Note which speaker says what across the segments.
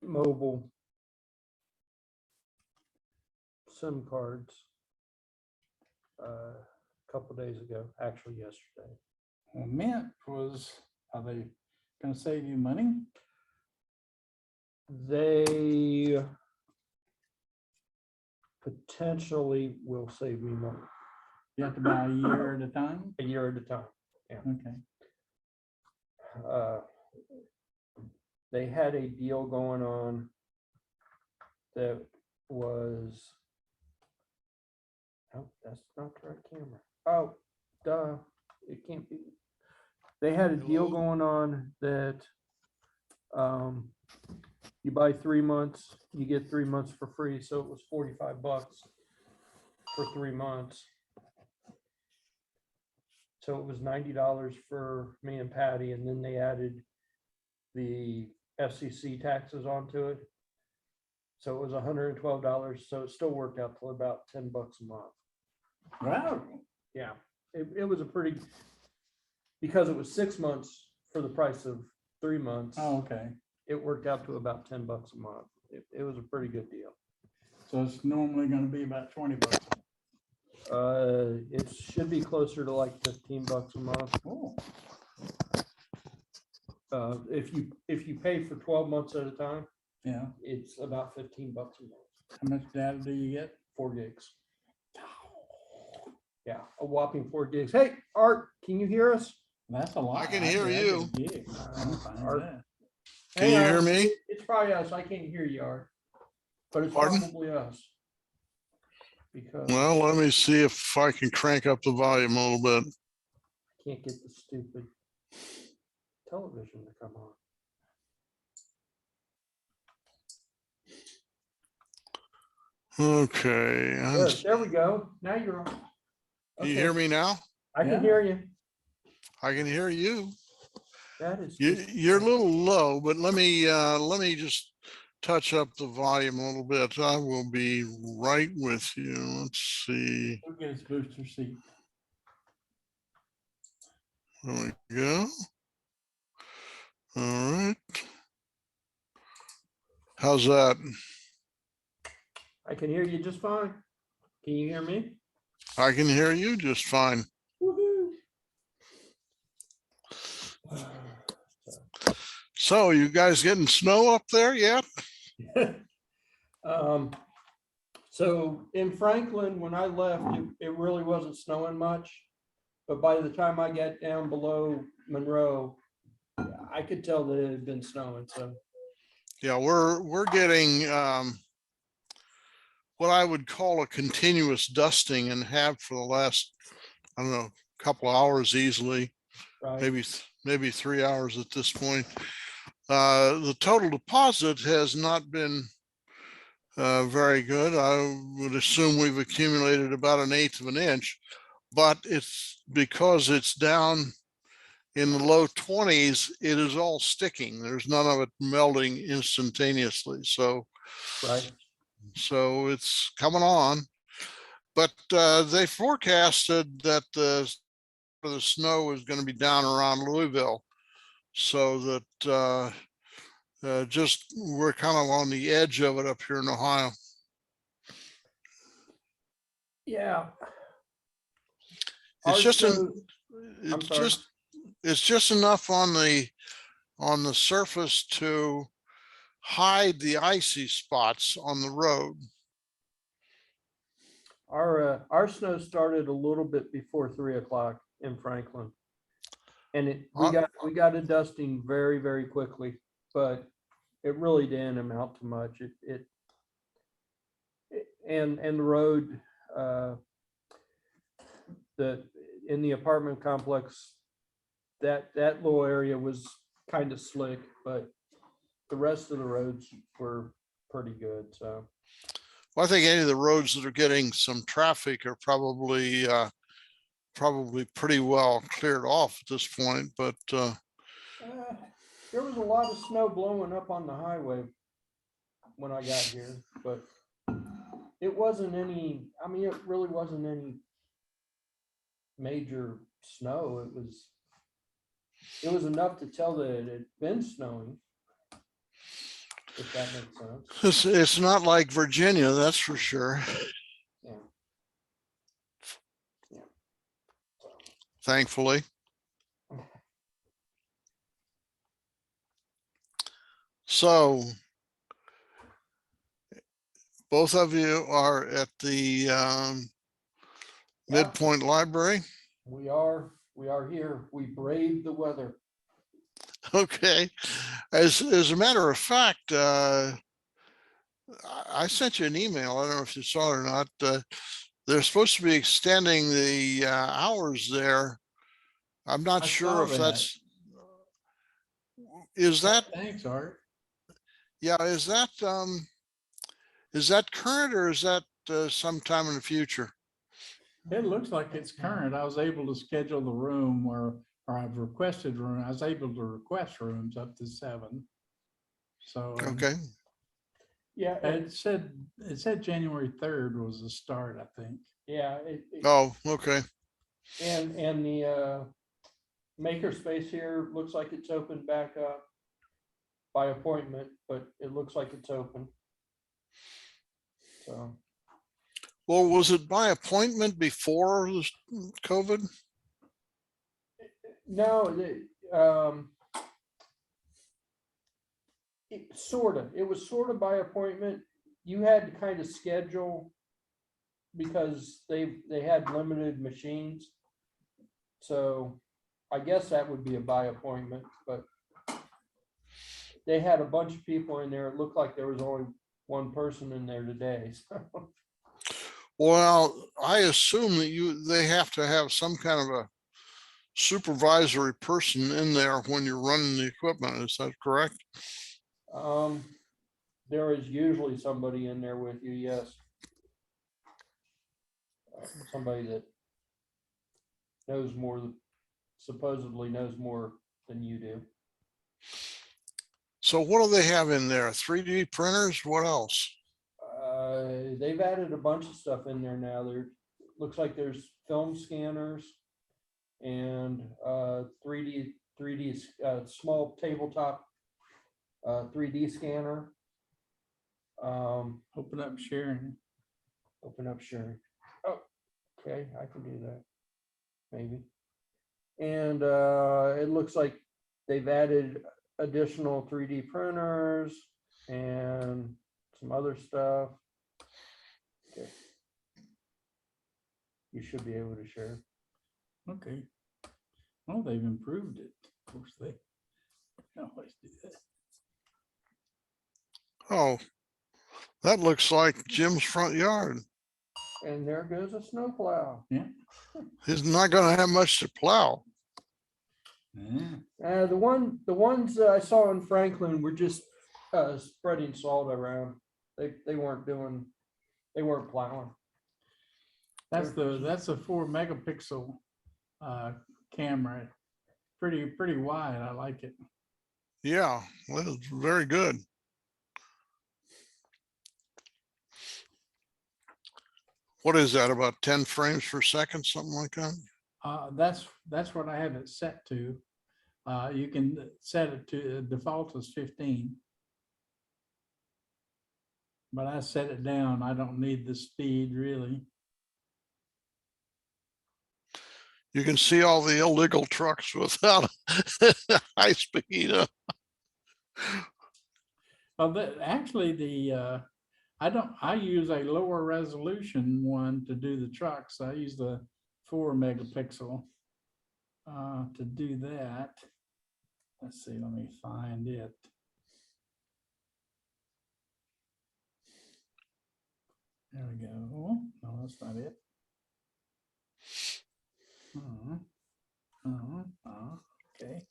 Speaker 1: mobile SIM cards a couple days ago, actually yesterday.
Speaker 2: Well, Mint was, are they gonna save you money?
Speaker 1: They potentially will save me money
Speaker 2: You have to buy a year at a time?
Speaker 1: a year at a time.
Speaker 2: Okay.
Speaker 1: They had a deal going on that was, oh, that's not the right camera. Oh, duh, it can't be. They had a deal going on that you buy 3 months, you get 3 months for free. So it was $45 for 3 months. So it was $90 for me and Patty, and then they added the FCC taxes onto it. So it was $112. So it still worked out to about $10 a month.
Speaker 2: Wow.
Speaker 1: Yeah, it was a pretty, because it was 6 months for the price of 3 months.
Speaker 2: Oh, okay.
Speaker 1: It worked out to about $10 a month. It was a pretty good deal.
Speaker 2: So it's normally gonna be about $20.
Speaker 1: It should be closer to like $15 a month.
Speaker 2: Oh,
Speaker 1: If you pay for 12 months at a time,
Speaker 2: yeah.
Speaker 1: it's about $15 a month.
Speaker 2: How much data do you get?
Speaker 1: 4 gigs. Yeah, a whopping 4 gigs. Hey, Art, can you hear us?
Speaker 2: That's a lot.
Speaker 3: I can hear you. Can you hear me?
Speaker 1: It's probably us. I can't hear you, Art. But it's
Speaker 3: Pardon?
Speaker 1: probably us. Because
Speaker 3: Well, let me see if I can crank up the volume a little bit.
Speaker 1: I can't get the stupid television to come on.
Speaker 3: Okay.
Speaker 1: There we go. Now you're on.
Speaker 3: Can you hear me now?
Speaker 1: I can
Speaker 2: Yeah.
Speaker 1: hear you.
Speaker 3: I can hear you.
Speaker 1: That is.
Speaker 3: You're a little low, but let me just touch up the volume a little bit. I will be right with you. Let's see.
Speaker 2: Who gets booster seat?
Speaker 3: There we go. All right. How's that?
Speaker 1: I can hear you just fine. Can you hear me?
Speaker 3: I can hear you just fine.
Speaker 1: Woohoo.
Speaker 3: So you guys getting snow up there yet?
Speaker 1: So in Franklin, when I left, it really wasn't snowing much. But by the time I got down below Monroe, I could tell that it had been snowing. So
Speaker 3: Yeah, we're getting what I would call a continuous dusting and have for the last, I don't know, couple of hours easily,
Speaker 1: right.
Speaker 3: maybe 3 hours at this point. The total deposit has not been very good. I would assume we've accumulated about 1/8 of an inch, but it's because it's down in the low 20s, it is all sticking. There's none of it melting instantaneously. So
Speaker 1: Right.
Speaker 3: it's coming on, but they forecasted that the snow is going to be down around Louisville, so that just we're kind of on the edge of it up here in Ohio.
Speaker 1: Yeah.
Speaker 3: It's just
Speaker 1: I'm sorry.
Speaker 3: it's just enough on the surface to hide the icy spots on the road.
Speaker 1: Our snow started a little bit before 3 o'clock in Franklin, and we got a dusting very, very quickly, but it really didn't amount to much. And the road, in the apartment complex, that little area was kind of slick, but the rest of the roads were pretty good. So
Speaker 3: well, I think any of the roads that are getting some traffic are probably pretty well cleared off at this point, but
Speaker 1: there was a lot of snow blowing up on the highway when I got here, but it wasn't any, I mean, it really wasn't any major snow. It was enough to tell that it had been snowing. if that makes sense.
Speaker 3: It's not like Virginia, that's for sure.
Speaker 1: Yeah. Yeah.
Speaker 3: Thankfully. So both of you are at the
Speaker 1: Yeah,
Speaker 3: Midpoint Library.
Speaker 1: we are here. We braved the weather.
Speaker 3: Okay. As a matter of fact, I sent you an email. I don't know if you saw it or not. They're supposed to be extending the hours there. I'm not
Speaker 2: I
Speaker 3: sure
Speaker 2: saw
Speaker 3: if
Speaker 2: that.
Speaker 3: is that,
Speaker 2: Thanks, Art.
Speaker 3: yeah, is that current or is that sometime in the future?
Speaker 2: It looks like it's current. I was able to schedule the room or I've requested room. I was able to request rooms up to 7. So
Speaker 3: Okay.
Speaker 1: Yeah,
Speaker 2: it said January 3rd was the start, I think.
Speaker 1: yeah.
Speaker 3: Oh, okay.
Speaker 1: And the makerspace here looks like it's open back up by appointment, but it looks like it's open. So
Speaker 3: Well, was it by appointment before the COVID?
Speaker 1: no, it was sort of by appointment. You had to kind of schedule because they had limited machines. So I guess that would be a by appointment, but they had a bunch of people in there. It looked like there was only one person in there today. So.
Speaker 3: Well, I assume that they have to have some kind of a supervisory person in there when you're running the equipment. Is that correct?
Speaker 1: There is usually somebody in there with you, yes. Somebody that knows more, supposedly knows more than you do.
Speaker 3: So what do they have in there? 3D printers? What else?
Speaker 1: They've added a bunch of stuff in there now. There looks like there's film scanners and 3D small tabletop 3D scanner.
Speaker 2: Open up sharing.
Speaker 1: Open up sharing. Oh, okay, I can do that. Maybe. And it looks like they've added additional 3D printers and some other stuff. Okay. You should be able to share.
Speaker 2: Okay. Oh, they've improved it. Of course, they always do that.
Speaker 3: Oh, that looks like Jim's front yard.
Speaker 1: And there goes a snowplow.
Speaker 2: Yeah.
Speaker 3: He's not going to have much to plow.
Speaker 2: Yeah.
Speaker 1: The ones I saw in Franklin were just spreading salt around. They weren't plowing.
Speaker 2: That's a 4 megapixel camera. Pretty wide. I like it.
Speaker 3: Yeah, well, it's very good. What is that, about 10 frames per second, something like that?
Speaker 2: That's what I have it set to. You can set it to default is 15. But I set it down. I don't need the speed really.
Speaker 3: You can see all the illegal trucks without high speed.
Speaker 2: Well, actually, I use a lower resolution one to do the trucks. I use the 4 megapixel to do that. Let's see, let me find it. There we go. No, that's not it. Okay.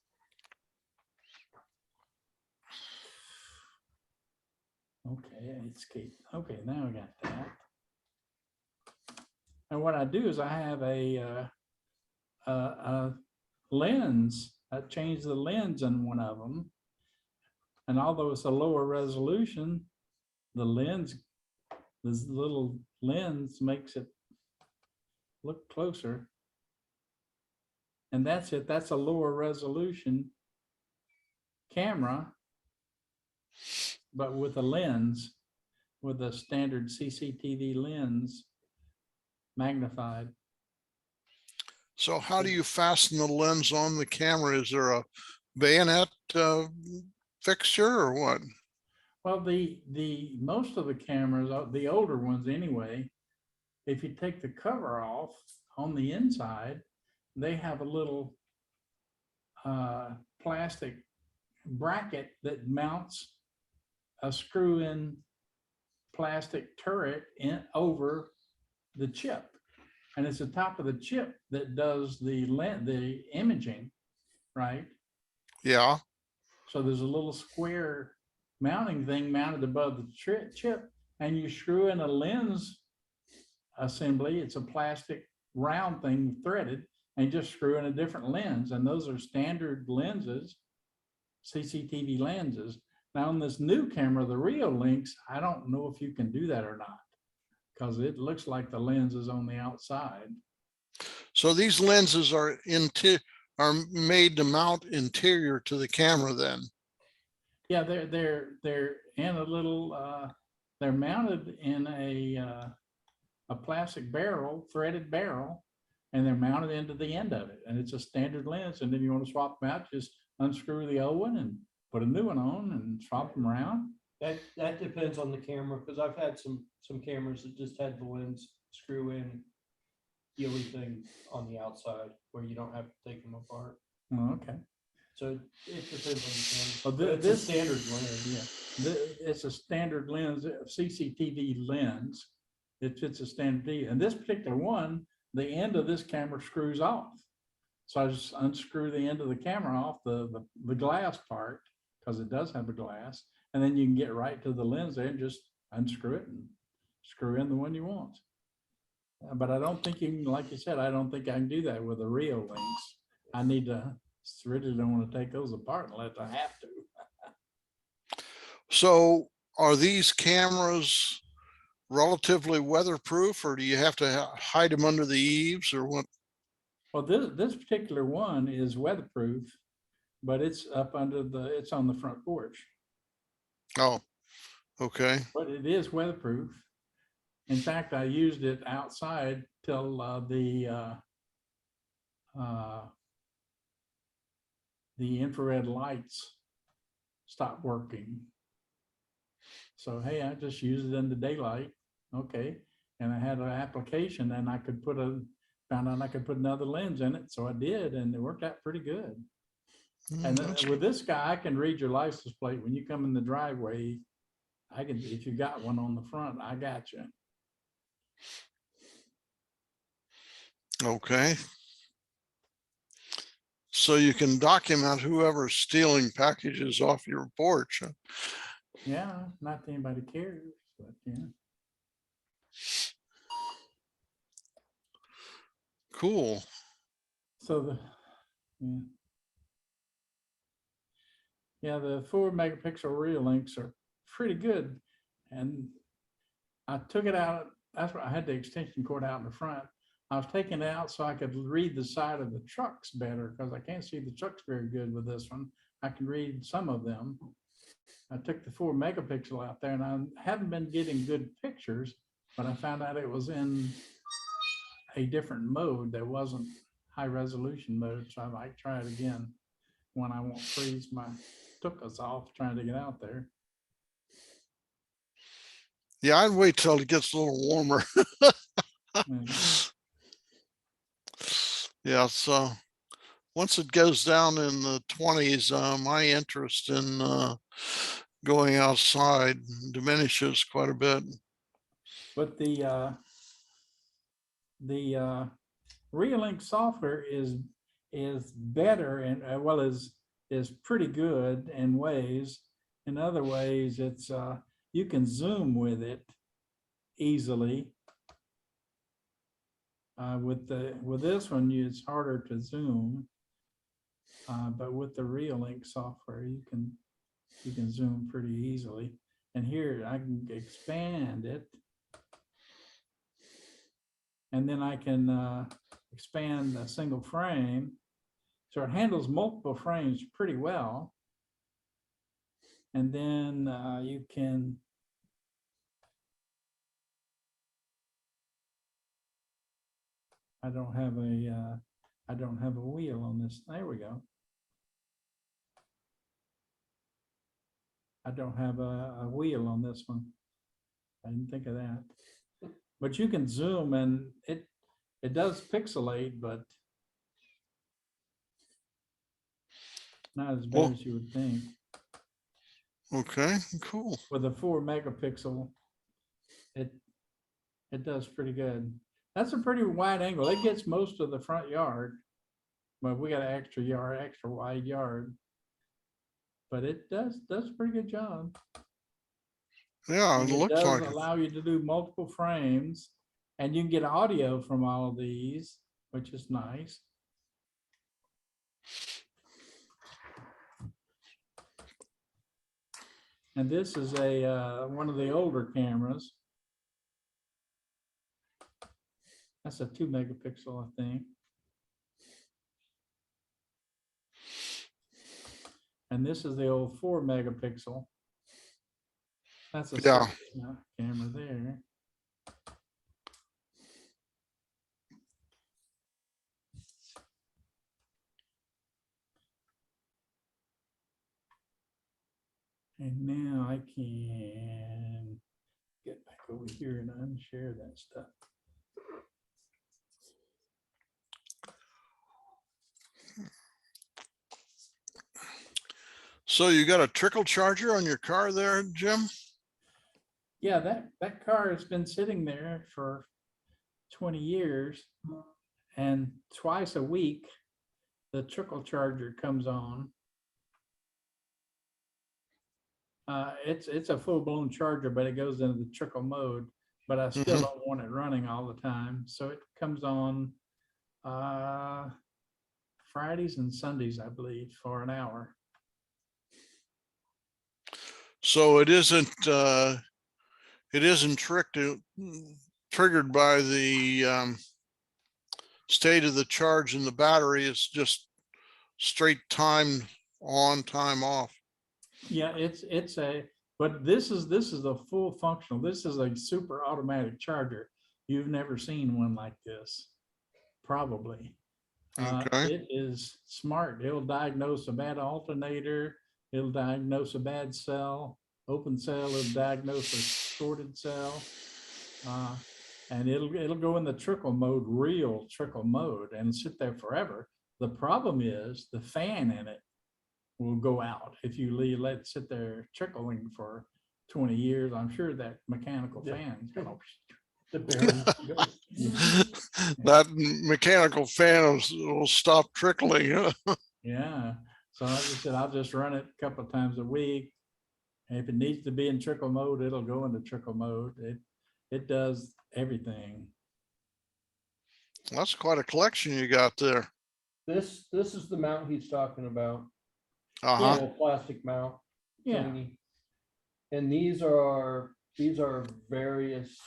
Speaker 2: Okay, escape. Okay, now I got that. And what I do is I have a lens. I changed the lens in one of them. And although it's a lower resolution, this little lens makes it look closer. And that's it. That's a lower resolution camera. but with a lens, with a standard CCTV lens, magnified.
Speaker 3: So how do you fasten the lens on the camera? Is there a bayonet fixture or what?
Speaker 2: Well, the most of the cameras, the older ones anyway, if you take the cover off on the inside, they have a little plastic bracket that mounts a screw-in plastic turret in over the chip. And it's the top of the chip that does the imaging, right?
Speaker 3: Yeah,
Speaker 2: So there's a little square mounting thing mounted above the chip, and you screw in a lens assembly. It's a plastic round thing threaded, and just screw in a different lens. And those are standard lenses, CCTV lenses. Now on this new camera, the Rio Links, I don't know if you can do that or not, because it looks like the lens is on the outside.
Speaker 3: so these lenses are made to mount interior to the camera then.
Speaker 2: Yeah, they're in a little they're mounted in a plastic barrel, threaded barrel, and they're mounted into the end of it. And it's a standard lens. And then you want to swap them out, just unscrew the old one and put a new one on and swap them around.
Speaker 1: That depends on the camera, because I've had some cameras that just had the lens screw in the only thing on the outside where you don't have to take them apart.
Speaker 2: Oh, okay.
Speaker 1: So it depends on the camera.
Speaker 2: Well,
Speaker 1: But it's a
Speaker 2: this
Speaker 1: standard lens.
Speaker 2: Yeah, it's a standard lens, CCTV lens. It fits a standard D. And this particular one, the end of this camera screws off. So I just unscrew the end of the camera off, the glass part, because it does have a glass. And then you can get right to the lens there and just unscrew it and screw in the one you want. But I don't think you can, like you said, I don't think I can do that with the Rio Links. I need to, really don't want to take those apart unless I have to.
Speaker 3: So are these cameras relatively weatherproof, or do you have to hide them under the eaves or what?
Speaker 2: Well, this particular one is weatherproof, but it's up under it's on the front porch.
Speaker 3: Oh, okay.
Speaker 2: But it is weatherproof. In fact, I used it outside till the infrared lights stopped working. So, hey, I just used it in the daylight. Okay. And I had an application and I could found out I could put another lens in it. So I did, and it worked out pretty good. And with this guy, I can read your license plate. When you come in the driveway, I can, if you got one on the front, I got you.
Speaker 3: Okay. So you can document whoever's stealing packages off your porch.
Speaker 2: Yeah, not that anybody cares, but yeah.
Speaker 3: Cool.
Speaker 2: So the 4 megapixel real links are pretty good. And I took it out. That's why I had the extension cord out in the front. I was taking it out so I could read the side of the trucks better, because I can't see the trucks very good with this one. I can read some of them. I took the 4 megapixel out there, and I haven't been getting good pictures, but I found out it was in a different mode that wasn't high resolution mode. So I might try it again when I won't freeze my tuchus off trying to get out there.
Speaker 3: Yeah, I'd wait till it gets a little warmer. Yeah, so once it goes down in the 20s, my interest in going outside diminishes quite a bit.
Speaker 2: But the Relink software is better and well is pretty good in ways. In other ways, it's you can zoom with it easily. With this one, it's harder to zoom. But with the Relink software, you can zoom pretty easily. And here I can expand it. And then I can expand a single frame. So it handles multiple frames pretty well. And then you can I don't have a wheel on this. There we go. I don't have a wheel on this one. I didn't think of that. But you can zoom and it does pixelate, but not as bad as you would think.
Speaker 3: Okay, cool.
Speaker 2: With a 4 megapixel, it does pretty good. That's a pretty wide angle. It gets most of the front yard, but we got an extra wide yard. But it does a pretty good job.
Speaker 3: Yeah,
Speaker 2: And
Speaker 3: it
Speaker 2: it
Speaker 3: looks
Speaker 2: does
Speaker 3: like it.
Speaker 2: allow you to do multiple frames, and you can get audio from all of these, which is nice. And this is a one of the older cameras. That's a 2 megapixel, I think. And this is the old 4 megapixel. That's a
Speaker 3: Yeah.
Speaker 2: camera there. And now I can get back over here and unshare that stuff.
Speaker 3: So you got a trickle charger on your car there, Jim?
Speaker 2: Yeah, that car has been sitting there for 20 years, and twice a week the trickle charger comes on. It's a full-blown charger, but it goes into the trickle mode, but I still don't want it running all the time. So it comes on Fridays and Sundays, I believe, for an hour.
Speaker 3: So it isn't triggered by the state of the charge in the battery. It's just straight time on, time off.
Speaker 2: Yeah, but this is a full functional. This is a super automatic charger. You've never seen one like this, probably.
Speaker 3: Okay.
Speaker 2: It is smart. It'll diagnose a bad alternator. It'll diagnose a bad cell, open cell. It'll diagnose a shorted cell, and it'll go in the trickle mode, real trickle mode, and sit there forever. The problem is the fan in it will go out if you let it sit there trickling for 20 years. I'm sure that mechanical fan's gonna.
Speaker 3: That mechanical fan will stop trickling.
Speaker 2: Yeah. So like I said, I'll just run it a couple of times a week. And if it needs to be in trickle mode, it'll go into trickle mode. It does everything.
Speaker 3: That's quite a collection you got there.
Speaker 1: This is the mount he's talking about.
Speaker 3: Uh-huh.
Speaker 1: Little plastic mount.
Speaker 2: Yeah.
Speaker 1: Tiny. And these are various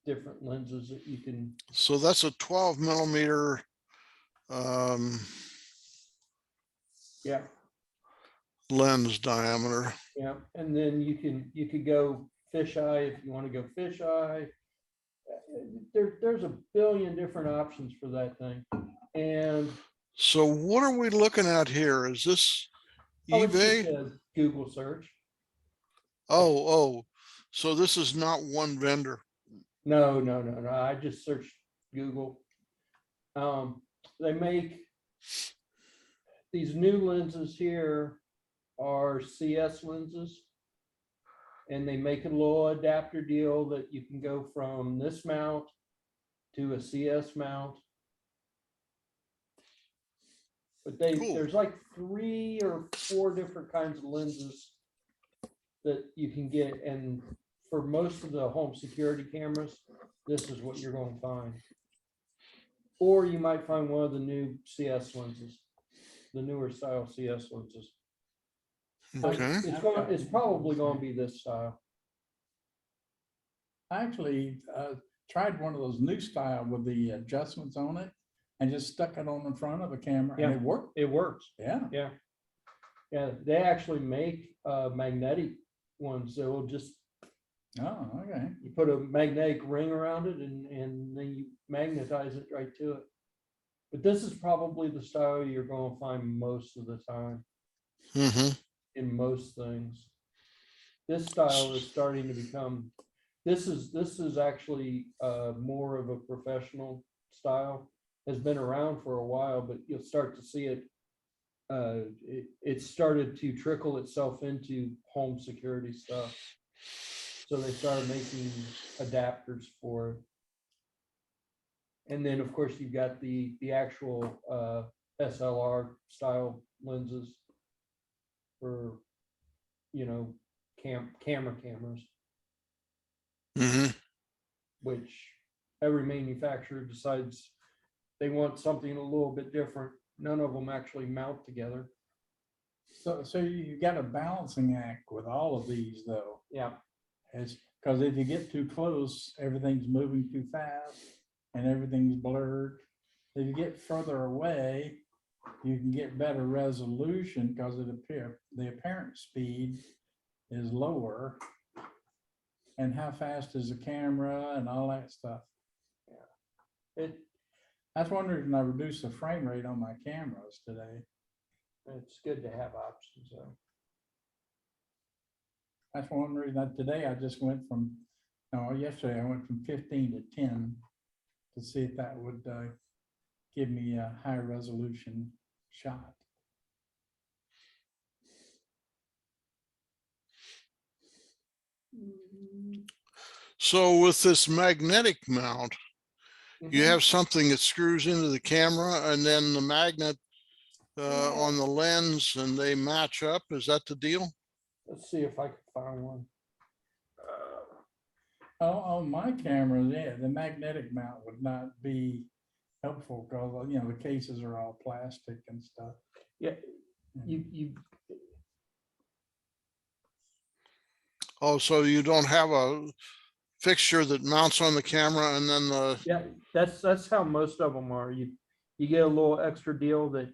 Speaker 1: different lenses that you can.
Speaker 3: So that's a 12 millimeter
Speaker 1: Yeah.
Speaker 3: lens diameter.
Speaker 1: Yeah, and then you could go fisheye if you want to go fisheye. There's a billion different options for that thing. And
Speaker 3: So what are we looking at here? Is this
Speaker 1: it's just
Speaker 3: eBay?
Speaker 1: a Google search.
Speaker 3: Oh, so this is not one vendor.
Speaker 1: No. I just searched Google. They make these new lenses here are CS lenses, and they make a little adapter deal that you can go from this mount to a CS mount. But
Speaker 3: Cool.
Speaker 1: there's like 3 or 4 different kinds of lenses that you can get, and for most of the home security cameras, this is what you're going to find. Or you might find one of the new CS lenses, the newer style CS lenses.
Speaker 3: Okay.
Speaker 1: It's probably going to be this style.
Speaker 2: I actually tried one of those new style with the adjustments on it and just stuck it on the front of a camera, and it worked.
Speaker 1: It works.
Speaker 2: Yeah.
Speaker 1: Yeah. Yeah, they actually make magnetic ones. So it'll just,
Speaker 2: Oh, okay.
Speaker 1: you put a magnetic ring around it and then you magnetize it right to it. But this is probably the style you're going to find most of the time
Speaker 3: Mhm.
Speaker 1: in most things. This style is starting to become, this is actually more of a professional style. Has been around for a while, but you'll start to see it. It started to trickle itself into home security stuff. So they started making adapters for it. And then, of course, you've got the actual SLR style lenses for, you know, cameras,
Speaker 3: Mhm.
Speaker 1: which every manufacturer decides they want something a little bit different. None of them actually mount together.
Speaker 2: So you got a balancing act with all of these though.
Speaker 1: Yeah,
Speaker 2: It's because if you get too close, everything's moving too fast and everything's blurred. If you get further away, you can get better resolution because the apparent speed is lower. And how fast is the camera and all that stuff.
Speaker 1: it
Speaker 2: That's one reason I reduced the frame rate on my cameras today.
Speaker 1: it's good to have options. So
Speaker 2: That's one reason today I just went from, no, yesterday I went from 15 to 10 to see if that would give me a high resolution shot.
Speaker 3: So with this magnetic mount, you
Speaker 1: Mhm.
Speaker 3: have something that screws into the camera and then the magnet on the lens and they match up. Is that the deal?
Speaker 1: Let's see if I can find one.
Speaker 2: On my camera, yeah, the magnetic mount would not be helpful because, you know, the cases are all plastic and stuff.
Speaker 1: Yeah, you
Speaker 3: Oh, so you don't have a fixture that mounts on the camera and then the,
Speaker 1: yeah, that's how most of them are. You get a little extra deal that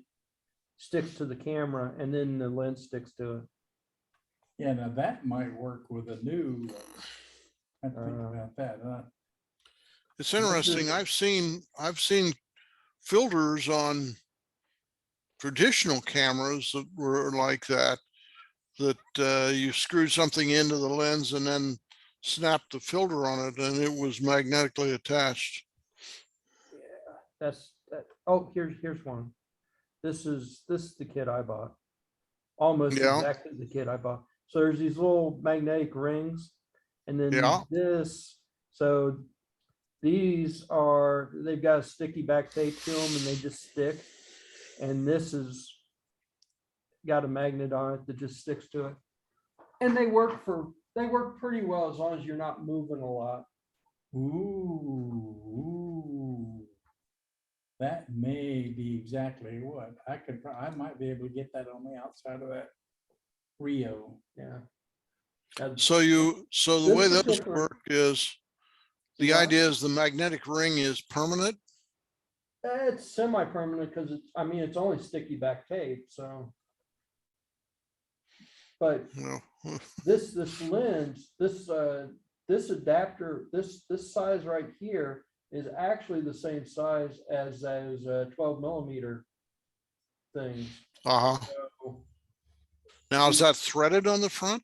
Speaker 1: sticks to the camera and then the lens sticks to it.
Speaker 2: Yeah, now that might work with a new, I think
Speaker 1: Uh,
Speaker 2: about that.
Speaker 3: it's interesting. I've seen filters on traditional cameras that were like that, you screwed something into the lens and then snapped the filter on it and it was magnetically attached.
Speaker 1: yeah, that's that. Oh, here's one. This is the kit I bought. Almost
Speaker 3: Yeah,
Speaker 1: exactly the kit I bought. So there's these little magnetic rings, and then
Speaker 3: yeah.
Speaker 1: this. So they've got a sticky back tape to them, and they just stick. And this is got a magnet on it that just sticks to it, and they work pretty well as long as you're not moving a lot.
Speaker 2: Ooh, that may be exactly what I might be able to get that on the outside of that Rio.
Speaker 1: Yeah.
Speaker 3: So the way
Speaker 1: This
Speaker 3: those
Speaker 1: particular,
Speaker 3: work is, the
Speaker 1: what?
Speaker 3: idea is the magnetic ring is permanent.
Speaker 1: It's semi-permanent because it's only sticky back tape. So, but
Speaker 3: You know,
Speaker 1: this lens, this adapter, this size right here is actually the same size as those 12mm things.
Speaker 3: uh-huh.
Speaker 1: So
Speaker 3: Now, is that threaded on the front?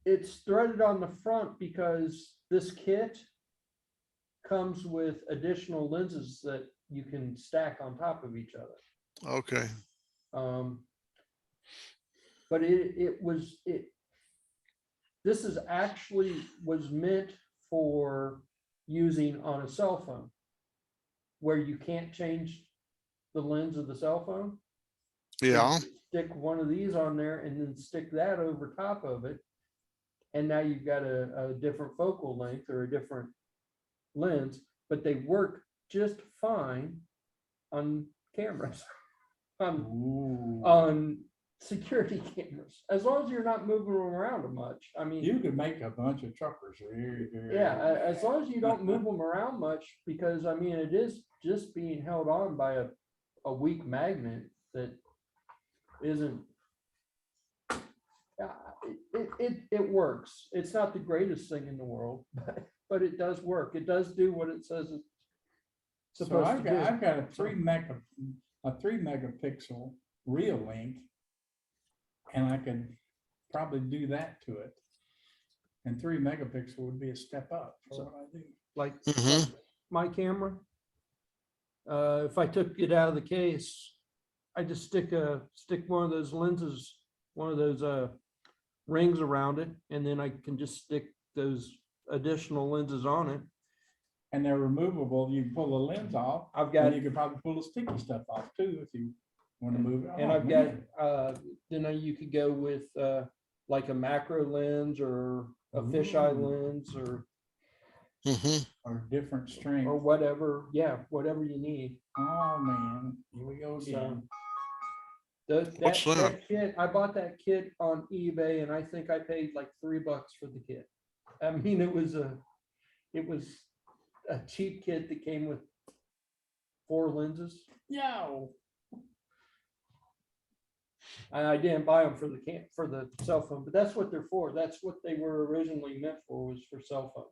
Speaker 1: it's threaded on the front because this kit comes with additional lenses that you can stack on top of each other.
Speaker 3: Okay.
Speaker 1: But this is actually was meant for using on a cell phone where you can't change the lens of the cell phone. So
Speaker 3: Yeah.
Speaker 1: you stick one of these on there and then stick that over top of it. And now you've got a different focal length or a different lens, but they work just fine on cameras, on security cameras, as long as you're not moving them around much.
Speaker 2: You could make a bunch of truckers.
Speaker 1: Yeah, as long as you don't move them around much, because it is just being held on by a weak magnet that isn't It works. It's not the greatest thing in the world, but it does work. It does do what it says it's
Speaker 2: So
Speaker 1: supposed to
Speaker 2: I've
Speaker 1: do.
Speaker 2: got a 3 megapixel real link. And I could probably do that to it. And 3 megapixel would be a step up for what I do.
Speaker 1: Like
Speaker 3: Mhm.
Speaker 1: my camera. If I took it out of the case, I just stick one of those lenses, one of those rings around it, and then I can just stick those additional lenses on it.
Speaker 2: And they're removable. You can pull the lens off.
Speaker 1: I've got,
Speaker 2: And you could probably pull the sticky stuff off too if you want to move it.
Speaker 1: and
Speaker 2: Oh,
Speaker 1: I've got,
Speaker 2: man.
Speaker 1: then you could go with like a macro lens or a fisheye lens or
Speaker 3: Mhm.
Speaker 2: Or different strength.
Speaker 1: whatever. Yeah, whatever you need.
Speaker 2: Oh, man. Here we go again.
Speaker 3: What's that?
Speaker 1: That kit, I bought that kit on eBay and I think I paid like $3 for the kit. I mean, it was a cheap kit that came with 4 lenses.
Speaker 2: Yeah.
Speaker 1: And I didn't buy them for the cell phone, but that's what they're for. That's what they were originally meant for, was for cell phones.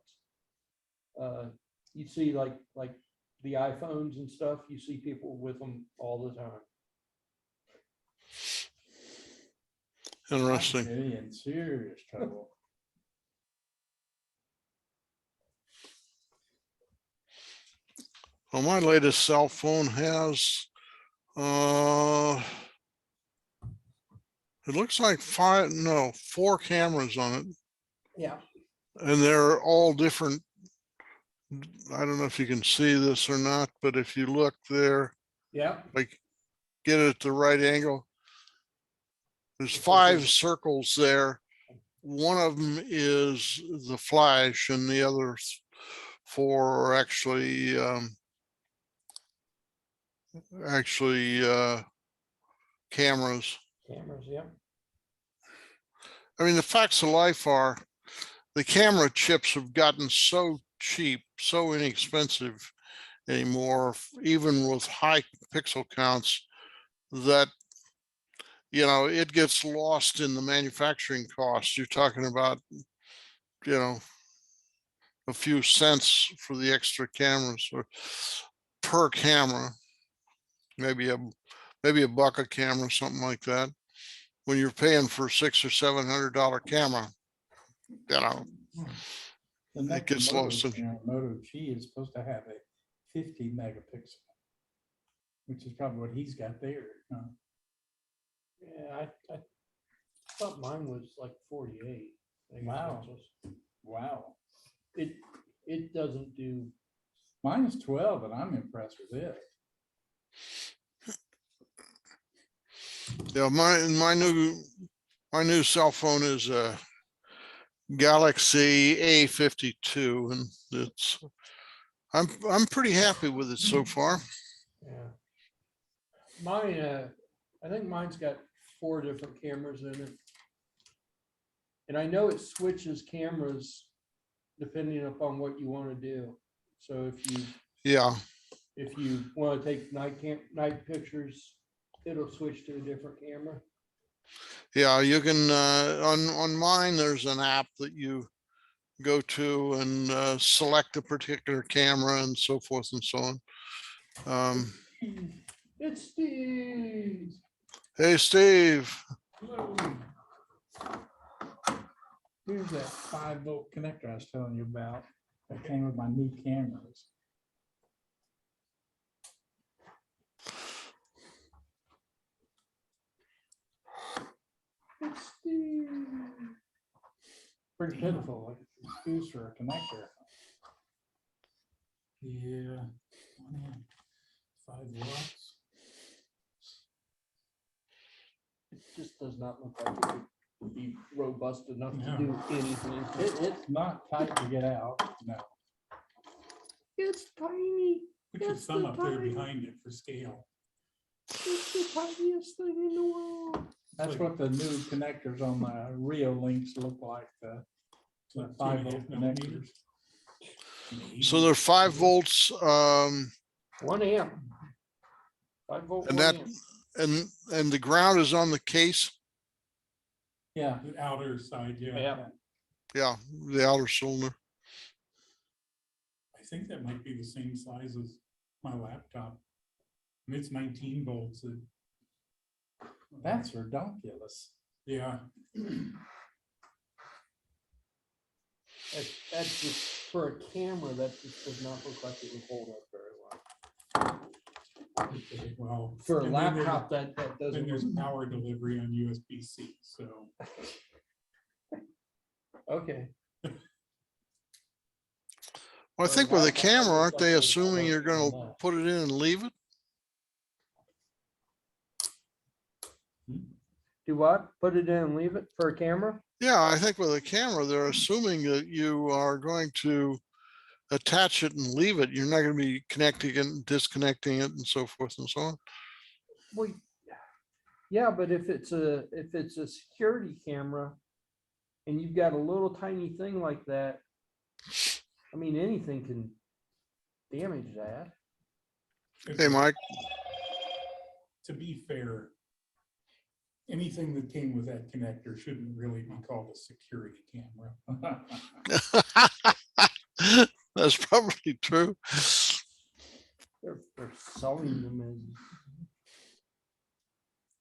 Speaker 1: You see like the iPhones and stuff, you see people with them all the time.
Speaker 3: Interesting.
Speaker 2: Really in serious trouble.
Speaker 3: Well, my latest cell phone has, it looks like 4 cameras on it,
Speaker 1: Yeah.
Speaker 3: and they're all different. I don't know if you can see this or not, but if you look there,
Speaker 1: Yeah.
Speaker 3: like get it at the right angle, there's 5 circles there. One of them is the flash and the other 4 are actually cameras.
Speaker 1: Cameras, yeah.
Speaker 3: I mean, the facts of life are the camera chips have gotten so cheap, so inexpensive anymore, even with high pixel counts, that, you know, it gets lost in the manufacturing costs. You're talking about, you know, a few cents for the extra cameras or per camera, maybe a buck a camera, something like that. When you're paying for $600 or $700 camera, you know,
Speaker 2: The
Speaker 3: it
Speaker 2: next
Speaker 3: gets lost.
Speaker 2: Moto G is supposed to have a 50 megapixel, which is probably what he's got there. Huh?
Speaker 1: Yeah, I thought mine was like 48.
Speaker 2: Wow. Wow.
Speaker 1: It doesn't do.
Speaker 2: Mine is 12, and I'm impressed with it.
Speaker 3: Yeah, my new cell phone is a Galaxy A52, and I'm pretty happy with it so far.
Speaker 1: Yeah. Mine, I think mine's got 4 different cameras in it. And I know it switches cameras depending upon what you want to do. So if you want to take night pictures, it'll switch to a different camera.
Speaker 3: Yeah, you can on mine there's an app that you go to and select a particular camera and so forth and so on.
Speaker 1: It's Steve.
Speaker 3: Hey Steve.
Speaker 2: Hello. Here's that 5-volt connector I was telling you about that came with my new cameras.
Speaker 1: It's Steve.
Speaker 2: Pretty pitiful excuse for a connector. Yeah, 5 watts.
Speaker 1: It just does not look like it would be robust enough
Speaker 2: No.
Speaker 1: to do anything.
Speaker 2: It's not tight to get out. No.
Speaker 1: It's tiny.
Speaker 4: Put your
Speaker 1: It's
Speaker 4: thumb
Speaker 1: the
Speaker 4: up there
Speaker 1: tiny-
Speaker 4: behind it for scale.
Speaker 1: It's the tiniest thing in the world.
Speaker 2: That's what the new connectors on the Rio links look like. The
Speaker 4: Like
Speaker 2: 5-volt
Speaker 4: 2.5 millimeters.
Speaker 2: connectors.
Speaker 3: So they're 5 volts,
Speaker 1: 1 amp. 5 volt.
Speaker 3: And
Speaker 1: 1
Speaker 3: that-
Speaker 1: amp.
Speaker 3: and the ground is on the case.
Speaker 2: Yeah.
Speaker 4: The outer side, yeah.
Speaker 1: Yeah.
Speaker 3: Yeah, the outer cylinder.
Speaker 4: I think that might be the same size as my laptop. And it's 19 volts.
Speaker 2: That's redonkulous.
Speaker 4: Yeah.
Speaker 1: That's just, for a camera, that just does not look like it would hold up very well.
Speaker 4: Okay, well.
Speaker 1: For a
Speaker 4: and then there's-
Speaker 1: laptop, that
Speaker 4: Then
Speaker 1: doesn't
Speaker 4: there's
Speaker 1: look,
Speaker 4: power delivery on USB-C, so.
Speaker 1: okay.
Speaker 3: Well, I
Speaker 1: For a
Speaker 3: think with a
Speaker 1: laptop, that
Speaker 3: camera,
Speaker 1: looks
Speaker 3: aren't
Speaker 1: like
Speaker 3: they
Speaker 1: it would
Speaker 3: assuming
Speaker 1: hold
Speaker 3: you're
Speaker 1: up
Speaker 3: gonna
Speaker 1: even less.
Speaker 3: put it in and leave it?
Speaker 1: Do what? Put it in and leave it for a camera?
Speaker 3: Yeah, I think with a camera, they're assuming that you are going to attach it and leave it. You're not gonna be connecting it and disconnecting it and so forth and so on.
Speaker 1: Well, yeah, but if it's a security camera and you've got a little tiny thing like that, I mean, anything can damage that.
Speaker 3: Hey, Mike,
Speaker 4: To be fair, anything that came with that connector shouldn't really be called a security camera.
Speaker 3: that's probably true.
Speaker 1: They're selling them as,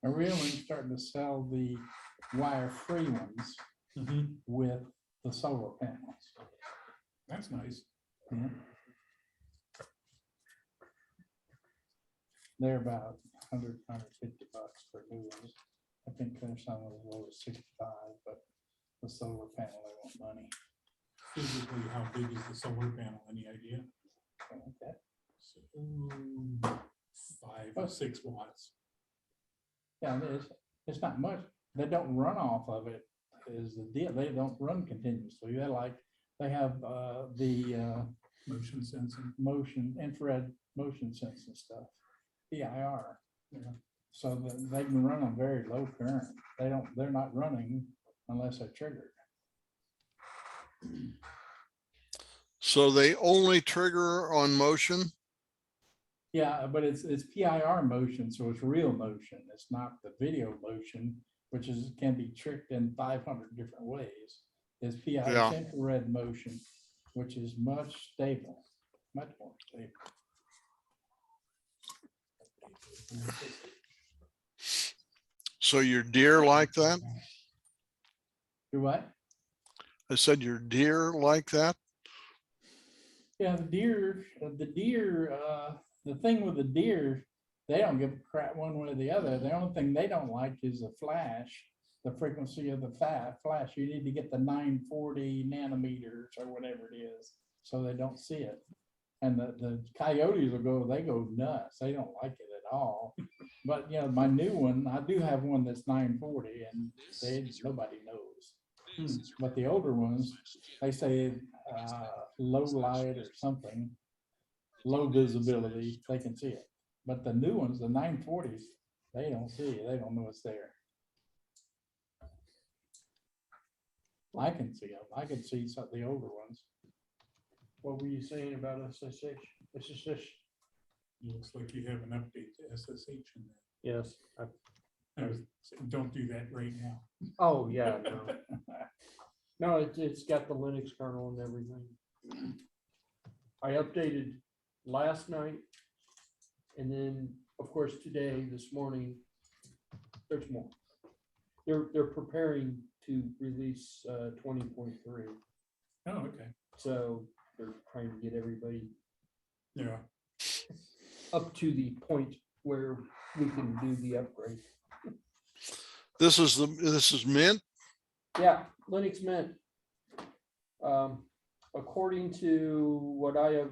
Speaker 2: And we're only starting to sell the wire-free ones with the solar panels.
Speaker 4: That's nice.
Speaker 2: Yeah. They're about $150 for new ones. I think there's some as low as 65, but the solar panel, they want money.
Speaker 4: Physically, how big is the solar panel? Any idea?
Speaker 2: Something like that.
Speaker 4: So, 5 or 6 watts.
Speaker 2: Yeah, it's not much. They don't run off of it is the deal. They don't run continuously. They have the
Speaker 4: Motion sensing.
Speaker 2: infrared motion sensing stuff, PIR. So that they can run on very low current. They're not running unless they're triggered.
Speaker 3: So they only trigger on motion?
Speaker 2: Yeah, but it's PIR motion, so it's real motion. It's not the video motion, which can be tricked in 500 different ways. It's PIR,
Speaker 3: Yeah.
Speaker 2: it's infrared motion, which is much stable, much more stable.
Speaker 3: So your deer like that?
Speaker 2: Do what?
Speaker 3: I said your deer like that?
Speaker 2: Yeah, the thing with the deer, they don't give a crap one way or the other. The only thing they don't like is the flash, the frequency of the flash. You need to get the 940 nanometers or whatever it is, so they don't see it. And the coyotes they go nuts. They don't like it at all. But my new one, I do have one that's 940 and nobody knows. But the older ones, they say low light or something, low visibility, they can see it. But the new ones, the 940s, they don't see it. They don't know it's there. I can see them. I can see some of the older ones.
Speaker 1: what were you saying about SSH? SSH?
Speaker 4: Looks like you have an update to SSH in there.
Speaker 1: Yes.
Speaker 4: I was saying, don't do that right now.
Speaker 1: Oh, yeah, no. No, it's got the Linux kernel and everything. I updated last night. And then, of course, today, this morning, there's more. They're preparing to release 20.3.
Speaker 4: Oh, okay.
Speaker 1: So they're trying to get everybody
Speaker 4: Yeah.
Speaker 1: up to the point where we can do the upgrade.
Speaker 3: This is Mint?
Speaker 1: Yeah, Linux Mint. According to what I have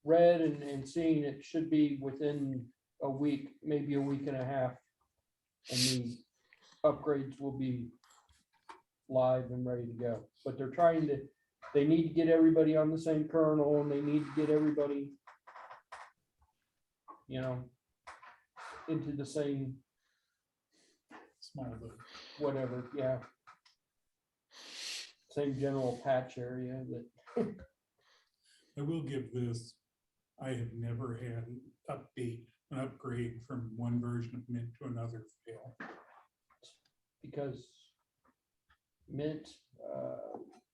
Speaker 1: read and seen, it should be within a week, maybe a week and a half. And the upgrades will be live and ready to go. But they need to get everybody on the same kernel, and they need to get everybody, into the same
Speaker 4: Small book.
Speaker 1: whatever, yeah. Same general patch area that,
Speaker 4: I will give this, I have never had an upgrade from one version of Mint to another fail.
Speaker 1: because Mint,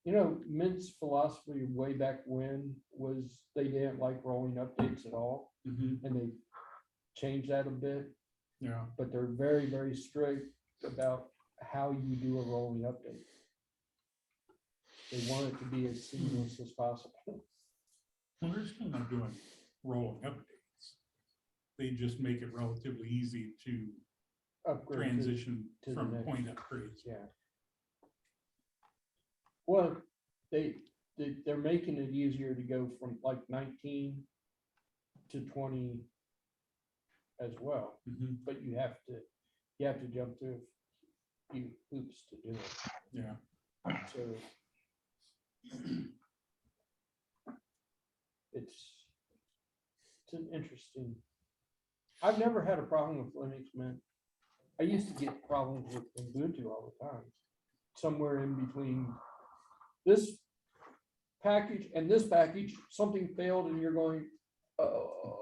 Speaker 1: you know, Mint's philosophy way back when was they didn't like rolling updates at all,
Speaker 4: Mhm.
Speaker 1: and they changed that a bit,
Speaker 4: Yeah,
Speaker 1: but they're very, very strict about how you do a rolling update. They want it to be as seamless as possible.
Speaker 4: well, they're still not doing rolling updates. They just make it relatively easy to
Speaker 1: Upgrade to-
Speaker 4: transition
Speaker 1: to the
Speaker 4: from
Speaker 1: next.
Speaker 4: point upgrades.
Speaker 1: Yeah. Well, they're making it easier to go from like 19 to 20 as well,
Speaker 4: Mhm.
Speaker 1: but you have to jump through a few hoops to do it.
Speaker 4: Yeah,
Speaker 1: So it's an interesting. I've never had a problem with Linux Mint. I used to get problems with Ubuntu all the time. Somewhere in between this package and this package, something failed and you're going, oh,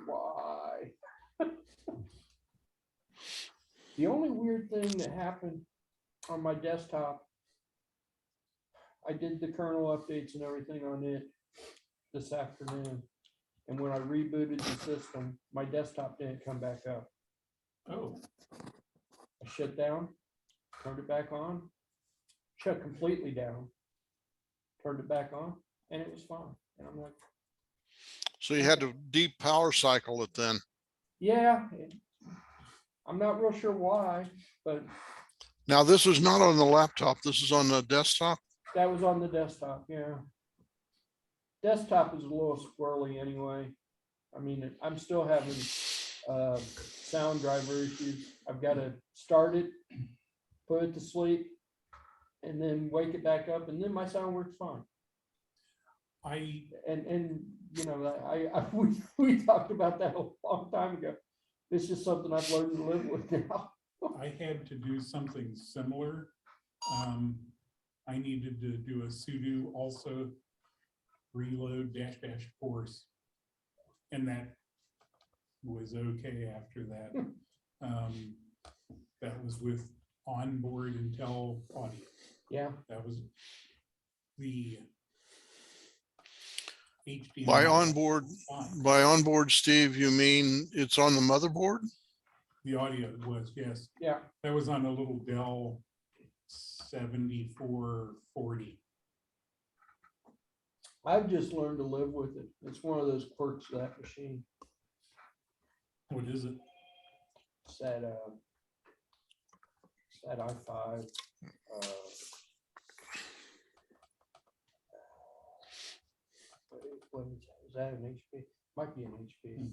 Speaker 1: why? The only weird thing that happened on my desktop, I did the kernel updates and everything on it this afternoon. And when I rebooted the system, my desktop didn't come back up.
Speaker 4: oh,
Speaker 1: I shut down, turned it back on, shut completely down, turned it back on, and it was fine. And I'm like,
Speaker 3: So you had to deep power cycle it then.
Speaker 1: yeah, I'm not real sure why, but
Speaker 3: Now, this is not on the laptop. This is on the desktop.
Speaker 1: that was on the desktop, yeah. Desktop is a little squirrely anyway. I mean, I'm still having sound driver issues. I've got to start it, put it to sleep, and then wake it back up, and then my sound works fine.
Speaker 4: I,
Speaker 1: And you know, we talked about that a long time ago. It's just something I've learned to live with now.
Speaker 4: I had to do something similar. I needed to do a sudo also reload -- course. And that was okay after that. That was with onboard Intel audio.
Speaker 1: Yeah,
Speaker 4: That was the HDMI.
Speaker 3: By onboard,
Speaker 4: fine.
Speaker 3: Steve, you mean it's on the motherboard?
Speaker 4: The audio was, yes.
Speaker 1: yeah.
Speaker 4: That was on a little Dell 7440.
Speaker 1: I've just learned to live with it. It's one of those quirks of that machine.
Speaker 4: What is it?
Speaker 1: It's that i5. What is that? Is that an HP? Might be an HP.
Speaker 4: Hmm.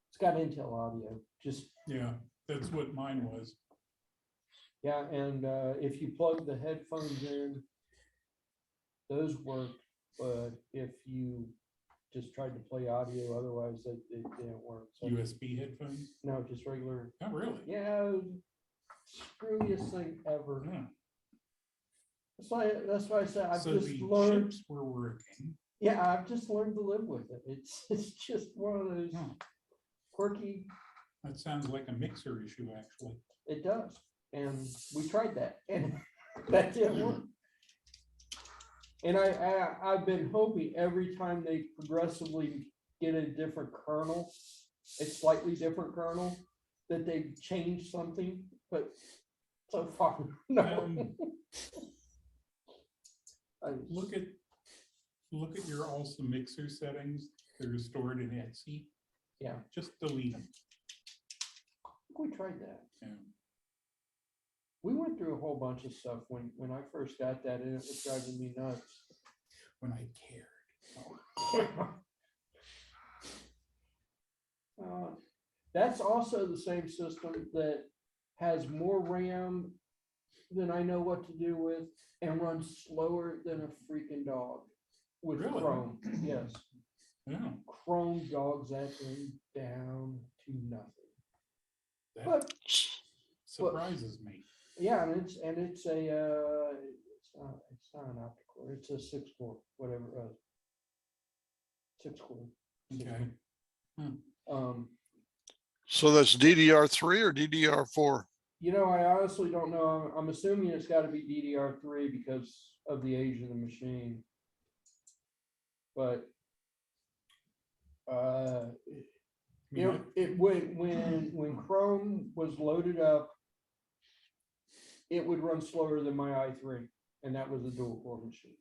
Speaker 1: It's got Intel audio. Just
Speaker 4: Yeah, that's what mine was.
Speaker 1: yeah, and if you plug the headphones in, those work. But if you just tried to play audio, otherwise they didn't work. So
Speaker 4: USB headphones?
Speaker 1: no, just regular.
Speaker 4: Oh, really?
Speaker 1: Yeah, screwiest thing ever.
Speaker 4: Yeah.
Speaker 1: That's why I said I've
Speaker 4: So
Speaker 1: just
Speaker 4: the
Speaker 1: learned.
Speaker 4: chips were working.
Speaker 1: Yeah, I've just learned to live with it. It's just one of those
Speaker 4: Hmm.
Speaker 1: quirky.
Speaker 4: That sounds like a mixer issue, actually.
Speaker 1: It does, and we tried that, and that didn't work. And I've been hoping every time they progressively get a different kernel, a slightly different kernel, that they change something, but so far, no.
Speaker 4: Look at your also mixer settings that are stored in Etsy.
Speaker 1: Yeah.
Speaker 4: Just delete them.
Speaker 1: We tried that.
Speaker 4: Yeah.
Speaker 1: We went through a whole bunch of stuff when I first got that, and it was driving me nuts.
Speaker 4: When I cared.
Speaker 1: That's also the same system that has more RAM than I know what to do with and runs slower than a freaking dog with
Speaker 4: Really?
Speaker 1: Chrome. Yes,
Speaker 4: Yeah.
Speaker 1: Chrome dogs that thing down to nothing.
Speaker 4: That
Speaker 1: But
Speaker 4: surprises me.
Speaker 1: yeah, and it's not an optical, it's a 6-core, whatever it was. 6-core.
Speaker 4: Okay.
Speaker 3: So that's DDR3 or DDR4?
Speaker 1: You know, I honestly don't know. I'm assuming it's gotta be DDR3 because of the age of the machine. But, you know, it would, when Chrome was loaded up, it would run slower than my i3, and that was a dual core machine.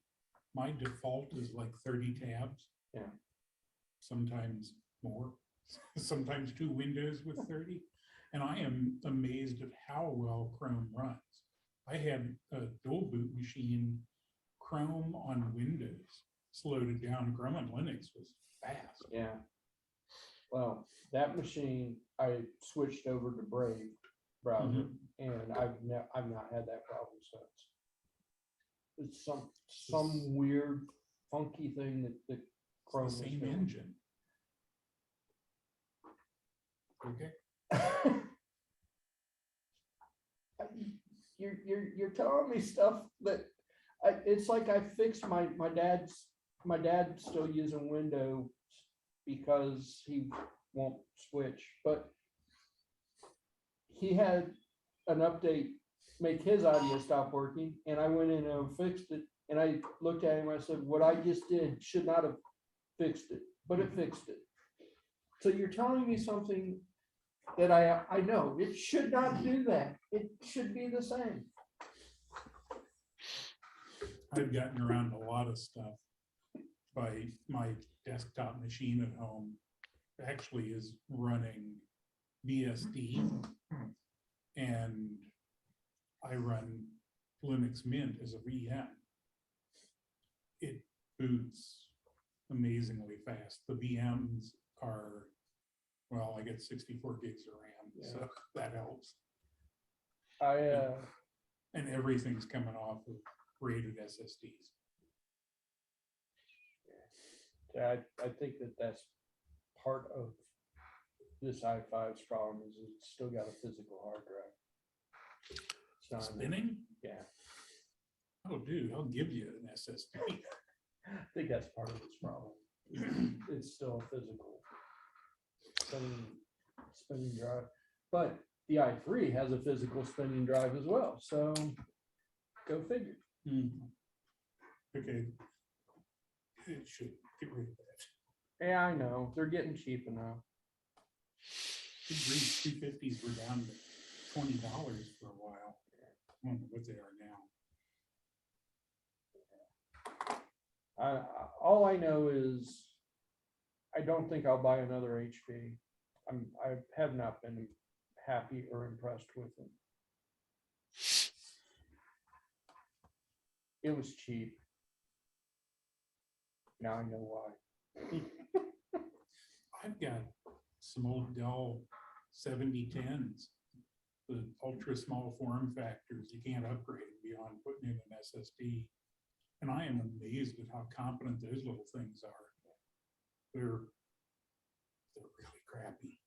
Speaker 4: My default is like 30 tabs.
Speaker 1: Yeah.
Speaker 4: Sometimes more, sometimes 2 windows with 30. And I am amazed at how well Chrome runs. I had a dual boot machine, Chrome on Windows slowed it down. Chrome on Linux was fast.
Speaker 1: Yeah. Well, that machine, I switched over to Brave browser, and I've not had that problem since. It's some weird, funky thing that Chrome
Speaker 4: It's the
Speaker 1: is
Speaker 4: same
Speaker 1: doing.
Speaker 4: engine. Okay.
Speaker 1: You're telling me stuff that it's like I fixed my dad's still using Windows because he won't switch, but he had an update make his audio stop working, and I went in and fixed it, and I looked at him, I said, what I just did should not have fixed it, but it fixed it. So you're telling me something that I know, it should not do that. It should be the same.
Speaker 4: I've gotten around a lot of stuff by my desktop machine at home actually is running BSD, and I run Linux Mint as a VM. It boots amazingly fast. The VMs are, well, I get 64 gigs of RAM, so that helps. And everything's coming off of rated SSDs.
Speaker 1: Yeah, I think that's part of this i5's problem is it's still got a physical hard drive. It's not
Speaker 4: Spinning?
Speaker 1: Yeah,
Speaker 4: Oh, dude, I'll give you an SSD.
Speaker 1: I think that's part of its problem. It's still a physical spinning drive, but the i3 has a physical spinning drive as well. So go figure.
Speaker 4: Okay. It should get rid of that.
Speaker 1: Yeah, I know they're getting cheap enough.
Speaker 4: 250s were down to $20 for a while. I don't know what they are now.
Speaker 1: All I know is I don't think I'll buy another HP. I have not been happy or impressed with them. It was cheap. Now I know why.
Speaker 4: I've got some old Dell 7010s, the ultra small form factors. You can't upgrade beyond putting in an SSD. And I am amazed at how competent those little things are. They're really crappy.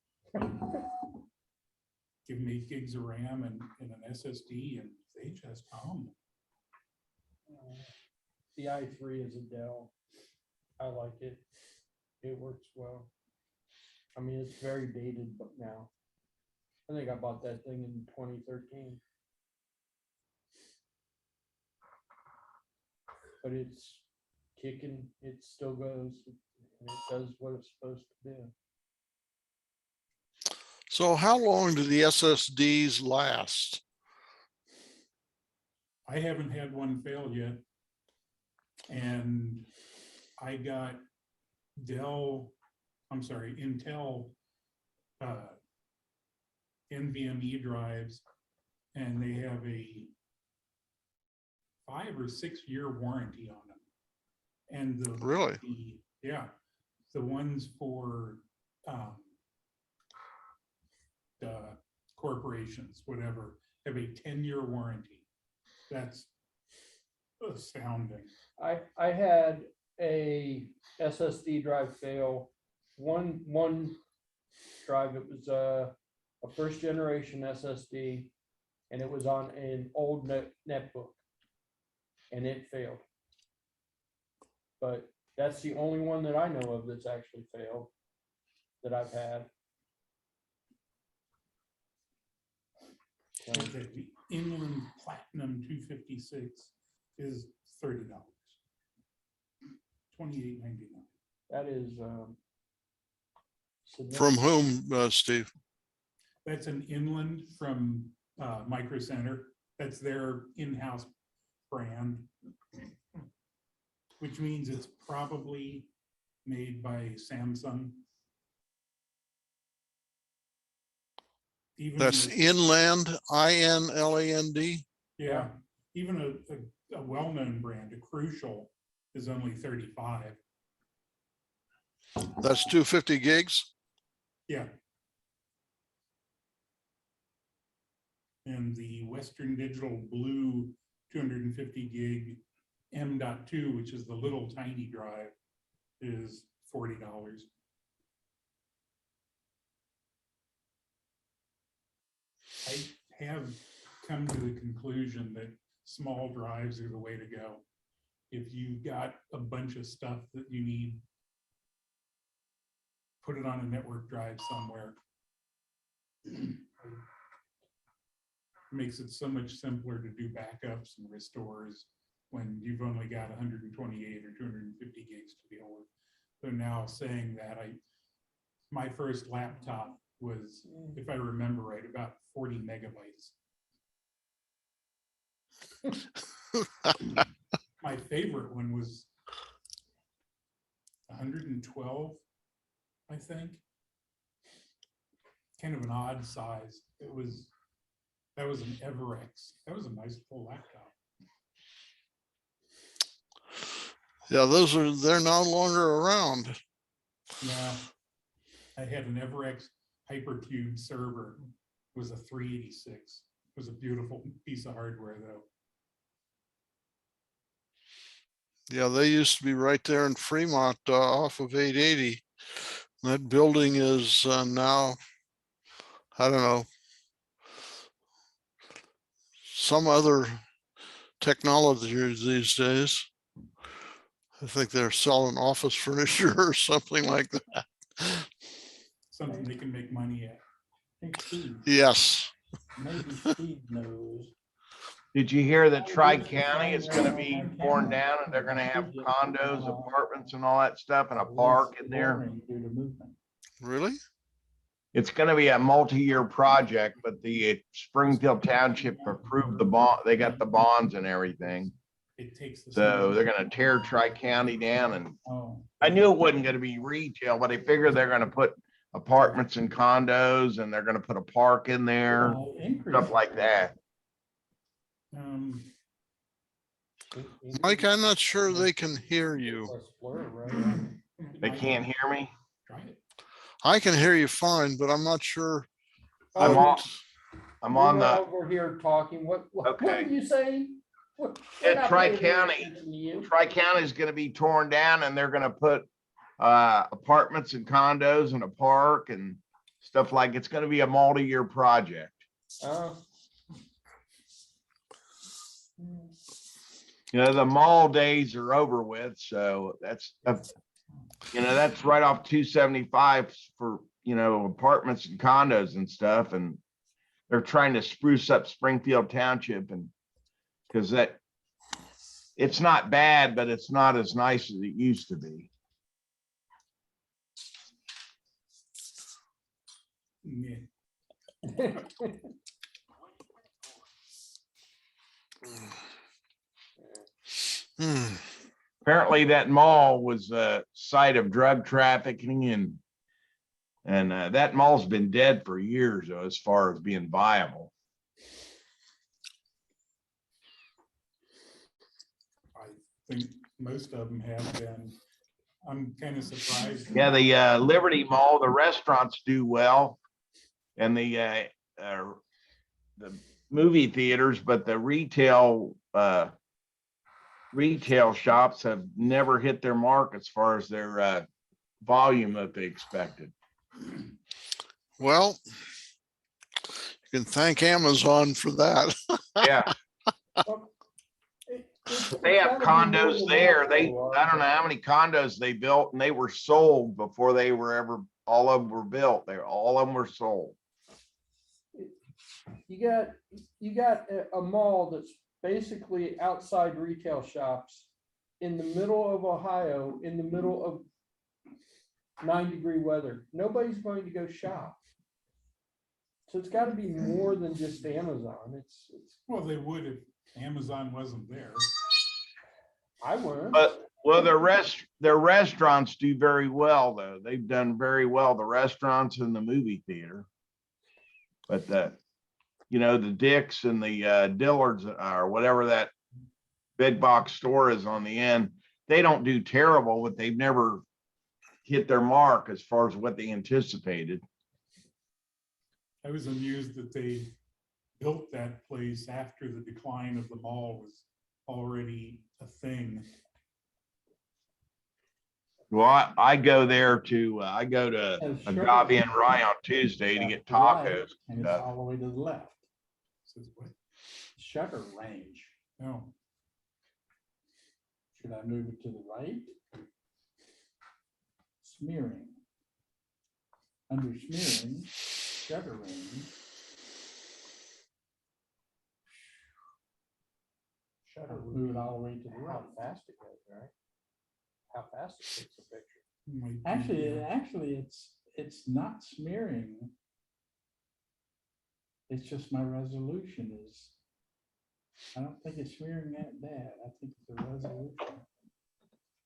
Speaker 4: Give them 8 gigs of RAM and an SSD, and they just hum.
Speaker 1: The i3 is a Dell. I like it. It works well. I mean, it's very dated, but now I think I bought that thing in 2013. But it's kicking. It still goes. And it does what it's supposed to do.
Speaker 3: So how long do the SSDs last?
Speaker 4: I haven't had one fail yet. And I got Intel NVMe drives, and they have a 5 or 6 year warranty on them. And
Speaker 3: Really?
Speaker 4: the ones for the corporations, whatever, have a 10-year warranty. That's astounding.
Speaker 1: I had a SSD drive fail. One drive, it was a first generation SSD, and it was on an old netbook, and it failed. But that's the only one that I know of that's actually failed that I've had.
Speaker 4: Okay, the Inland Platinum 256 is $30. $28.99.
Speaker 1: That is.
Speaker 3: From
Speaker 1: significant.
Speaker 3: whom, Steve?
Speaker 4: That's an Inland from Micro Center. That's their in-house brand, which means it's probably made by Samsung. Even
Speaker 3: That's
Speaker 4: the-
Speaker 3: Inland, INLAND.
Speaker 4: Yeah, even a well-known brand, a Crucial, is only 35.
Speaker 3: That's 250 gigs.
Speaker 4: Yeah. And the Western Digital Blue 250 gig M.2, which is the little tiny drive, is $40. I have come to the conclusion that small drives are the way to go. If you've got a bunch of stuff that you need, put it on a network drive somewhere. Makes it so much simpler to do backups and restores when you've only got 128 or 250 gigs to deal with. So now saying that, my first laptop was, if I remember right, about 40 megabytes. My favorite one was 112, I think. Kind of an odd size. That was an Everex. That was a nice full laptop.
Speaker 3: Yeah, they're no longer around.
Speaker 4: Yeah. I had an Everex Hypercube server. It was a 386. It was a beautiful piece of hardware though.
Speaker 3: Yeah, they used to be right there in Fremont, off of 880. That building is now, I don't know, some other technology these days. I think they're selling office furniture or something like that.
Speaker 4: Something they can make money at.
Speaker 2: I think Steve,
Speaker 3: Yes.
Speaker 2: maybe Steve knows.
Speaker 5: Did you hear that Tri-County is gonna be torn down and they're gonna have condos, apartments and all that stuff and a park in there?
Speaker 2: Due to movement.
Speaker 3: Really?
Speaker 5: It's gonna be a multi-year project, but the Springfield Township approved the bond, they got the bonds and everything.
Speaker 4: It takes the.
Speaker 5: So they're gonna tear Tri-County down, and
Speaker 2: Oh,
Speaker 5: I knew it wasn't gonna be retail, but I figured they're gonna put apartments and condos and they're gonna put a park in there, stuff like that.
Speaker 3: Mike, I'm not sure they can hear you.
Speaker 1: Less blur, right?
Speaker 5: They can't hear me.
Speaker 4: Try it.
Speaker 3: I can hear you fine, but I'm not sure.
Speaker 5: I'm
Speaker 1: Oh,
Speaker 5: on, I'm on
Speaker 1: you're
Speaker 5: the,
Speaker 1: over here talking. What
Speaker 5: Okay.
Speaker 1: are you saying? We're not paying
Speaker 5: Tri-County.
Speaker 1: attention to you.
Speaker 5: Tri-County is gonna be torn down and they're gonna put apartments and condos and a park and stuff like, it's gonna be a multi-year project. You know, the mall days are over with, so that's, that's right off 275 for, apartments and condos and stuff, and they're trying to spruce up Springfield Township, and because it's not bad, but it's not as nice as it used to be.
Speaker 4: Yeah.
Speaker 5: Apparently that mall was a site of drug trafficking, and that mall's been dead for years, though, as far as being viable.
Speaker 4: I think most of them have been. I'm kind of surprised.
Speaker 5: Yeah, the Liberty Mall, the restaurants do well, and the movie theaters, but the retail shops have never hit their mark as far as their volume that they expected.
Speaker 3: Well, you can thank Amazon for that.
Speaker 5: Yeah, they have condos there. I don't know how many condos they built, and they were sold before they were ever, all of them were built. All of them were sold.
Speaker 1: you got a mall that's basically outside retail shops in the middle of Ohio, in the middle of 9-degree weather. Nobody's going to go shop. So it's got to be more than just Amazon. It's
Speaker 4: Well, they would if Amazon wasn't there.
Speaker 1: I wouldn't.
Speaker 5: But, well, their restaurants do very well, though. They've done very well, the restaurants and the movie theater. But the Dick's and the Dillard's or whatever that big box store is on the end, they don't do terrible, but they've never hit their mark as far as what they anticipated.
Speaker 4: I was amused that they built that place after the decline of the mall was already a thing.
Speaker 5: Well, I go there to
Speaker 2: Oh, sure.
Speaker 5: Agave and Rye on Tuesday to get
Speaker 2: Right,
Speaker 5: tacos.
Speaker 2: and it's all the way to the left,
Speaker 4: Says what?
Speaker 2: shutter range.
Speaker 4: No,
Speaker 2: Should I move it to the right? Smearing. Under smearing, shutter range.
Speaker 1: Shutter
Speaker 2: Move it all the way to the
Speaker 1: how
Speaker 2: right.
Speaker 1: fast it goes, right? How fast it takes a picture.
Speaker 4: might be,
Speaker 2: Actually, it's not smearing. It's just my resolution is, I don't think it's smearing that bad. I think it's the resolution.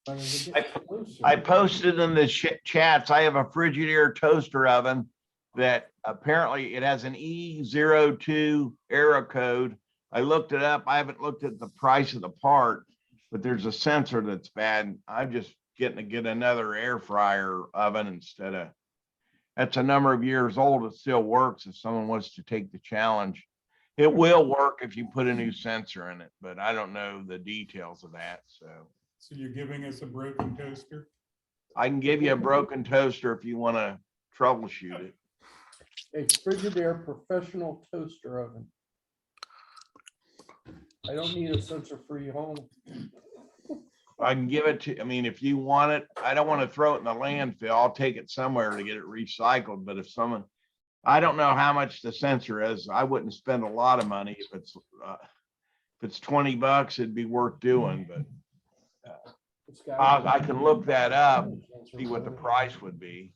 Speaker 2: But as it gets closer.
Speaker 5: I posted in the chats, I have a Frigidaire toaster oven that apparently it has an E02 error code. I looked it up. I haven't looked at the price of the part, but there's a sensor that's bad. I'm just getting to get another air fryer oven instead of, that's a number of years old. It still works if someone wants to take the challenge. It will work if you put a new sensor in it, but I don't know the details of that. So
Speaker 4: you're giving us a broken toaster?
Speaker 5: I can give you a broken toaster if you want to troubleshoot it.
Speaker 1: A Frigidaire professional toaster oven. I don't need a sensor-free home.
Speaker 5: I can give it to, I mean, if you want it, I don't want to throw it in the landfill. I'll take it somewhere to get it recycled. But if someone, I don't know how much the sensor is. I wouldn't spend a lot of money. If it's $20, it'd be worth doing, but
Speaker 1: It's got-
Speaker 5: I can look that up, see what the price would be.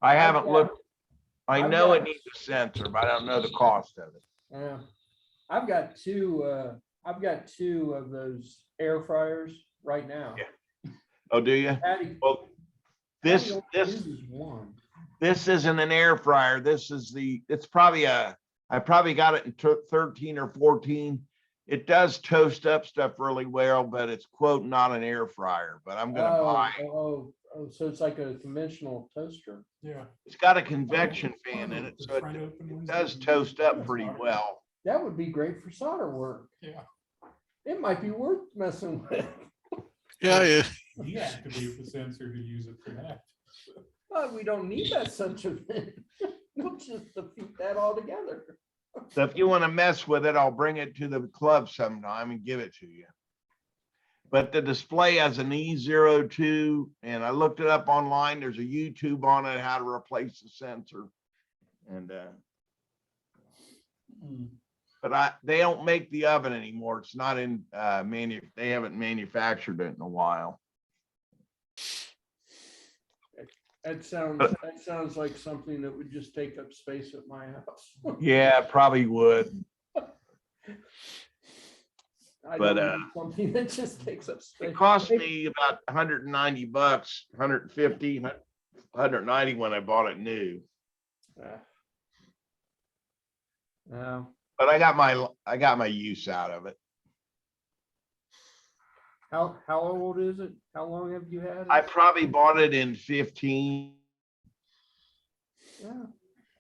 Speaker 5: I haven't looked, I know it needs a sensor, but I don't know the cost of it.
Speaker 1: Yeah, I've got two of those air fryers right now.
Speaker 5: Yeah. Oh, do you?
Speaker 1: Patty-
Speaker 5: Well,
Speaker 1: Patty
Speaker 5: this
Speaker 1: only uses one.
Speaker 5: this isn't an air fryer. This is it's probably I probably got it in 13 or 14. It does toast up stuff really well, but it's quote not an air fryer, but I'm gonna buy.
Speaker 1: So it's like a conventional toaster.
Speaker 4: Yeah.
Speaker 5: It's got a convection fan in it, so it does toast up pretty well.
Speaker 1: That would be great for solder work.
Speaker 4: Yeah.
Speaker 1: It might be worth messing with.
Speaker 3: Yeah,
Speaker 4: Deactivate the sensor to use it for that.
Speaker 1: But we don't need that sensor then. We'll just defeat that altogether.
Speaker 5: So if you want to mess with it, I'll bring it to the club sometime and give it to you. But the display has an E02, and I looked it up online. There's a YouTube on it, how to replace the sensor. And but they don't make the oven anymore. It's not in they haven't manufactured it in a while.
Speaker 1: That sounds like something that would just take up space at my house.
Speaker 5: Yeah, probably would.
Speaker 1: I
Speaker 5: But,
Speaker 1: don't need something that just takes up space.
Speaker 5: It cost me about $190, 150, 190 when I bought it new.
Speaker 1: Yeah.
Speaker 5: But I got my use out of it.
Speaker 1: How old is it? How long have you had it?
Speaker 5: I probably bought it in 15.
Speaker 1: Yeah,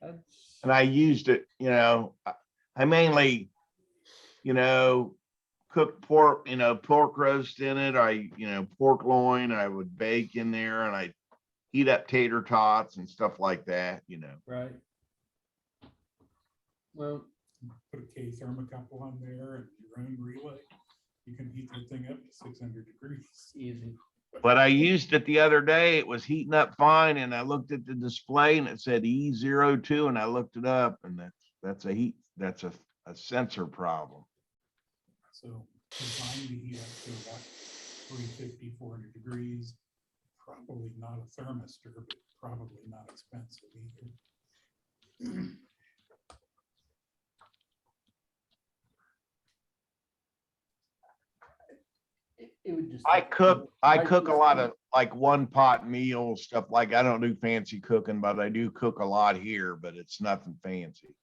Speaker 1: that's
Speaker 5: And I used it, I mainly, cook pork, pork roast in it. Pork loin, I would bake in there, and I heat up tater tots and stuff like that,
Speaker 1: right. Well,
Speaker 4: Put a K thermocouple on there and your own relay. You can heat that thing up to 600 degrees.
Speaker 1: easy.
Speaker 5: But I used it the other day. It was heating up fine and I looked at the display and it said E02 and I looked it up and that's a sensor problem.
Speaker 4: So designed to heat up to about 350, 400 degrees. Probably not a thermistor, but probably not expensive either.
Speaker 1: It would just.
Speaker 5: I cook a
Speaker 1: just-
Speaker 5: lot of like one pot meals, stuff like, I don't do fancy cooking, but I do cook a lot here, but it's nothing fancy.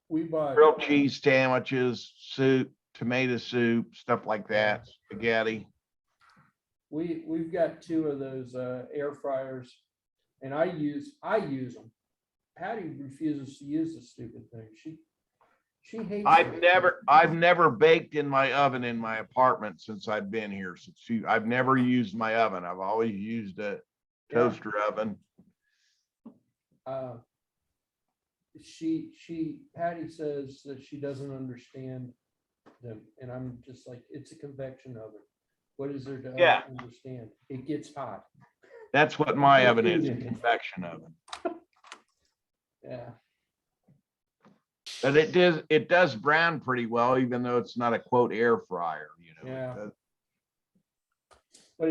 Speaker 1: We bought.
Speaker 5: Grilled cheese sandwiches, soup, tomato soup, stuff like that, spaghetti.
Speaker 1: We've got two of those air fryers and I use them. Patty refuses to use the stupid thing. She hates.
Speaker 5: I've never baked in my oven in my apartment since I've been here. I've never used my oven. I've always used a toaster oven.
Speaker 1: Patty says that she doesn't understand them. And I'm just like, it's a convection oven. What is there to
Speaker 5: Yeah.
Speaker 1: understand? It gets hot.
Speaker 5: That's what my
Speaker 1: Put
Speaker 5: oven is,
Speaker 1: food
Speaker 5: a
Speaker 1: in it.
Speaker 5: convection oven.
Speaker 1: Yeah.
Speaker 5: But it does brown pretty well, even though it's not a quote air fryer, you know.
Speaker 1: Yeah.
Speaker 5: It does.
Speaker 1: But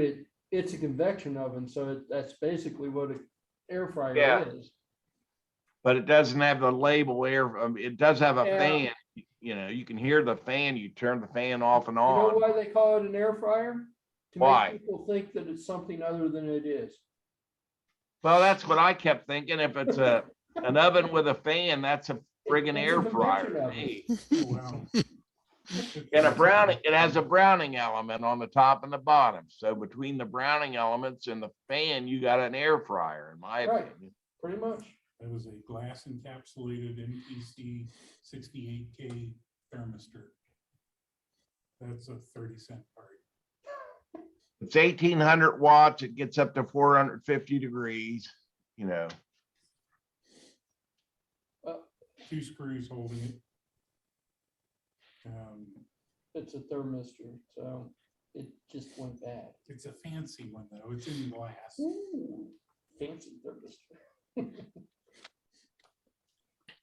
Speaker 1: it's a convection oven, so that's basically what an air fryer
Speaker 5: Yeah.
Speaker 1: is.
Speaker 5: But it doesn't have the label air. It does have a
Speaker 1: Yeah.
Speaker 5: fan. You know, you can hear the fan. You turn the fan off and
Speaker 1: You know
Speaker 5: on.
Speaker 1: why they call it an air fryer? To
Speaker 5: Why?
Speaker 1: make people think that it's something other than it is.
Speaker 5: Well, that's what I kept thinking. If it's an oven with a fan, that's a friggin'
Speaker 1: It's a
Speaker 5: air fryer
Speaker 1: convection
Speaker 5: to
Speaker 1: oven.
Speaker 5: me.
Speaker 4: Oh, wow.
Speaker 5: And it has a browning element on the top and the bottom. So between the browning elements and the fan, you got an air fryer, in my
Speaker 1: Right.
Speaker 5: opinion.
Speaker 1: Pretty much.
Speaker 4: That was a glass encapsulated MPC 68K thermistor. That's a 30-cent part.
Speaker 5: It's 1800 watts. It gets up to 450 degrees, you know.
Speaker 4: 2 screws holding it.
Speaker 1: It's a thermistor, so it just went bad.
Speaker 4: It's a fancy one though. It's in glass.
Speaker 1: Ooh, fancy thermistor.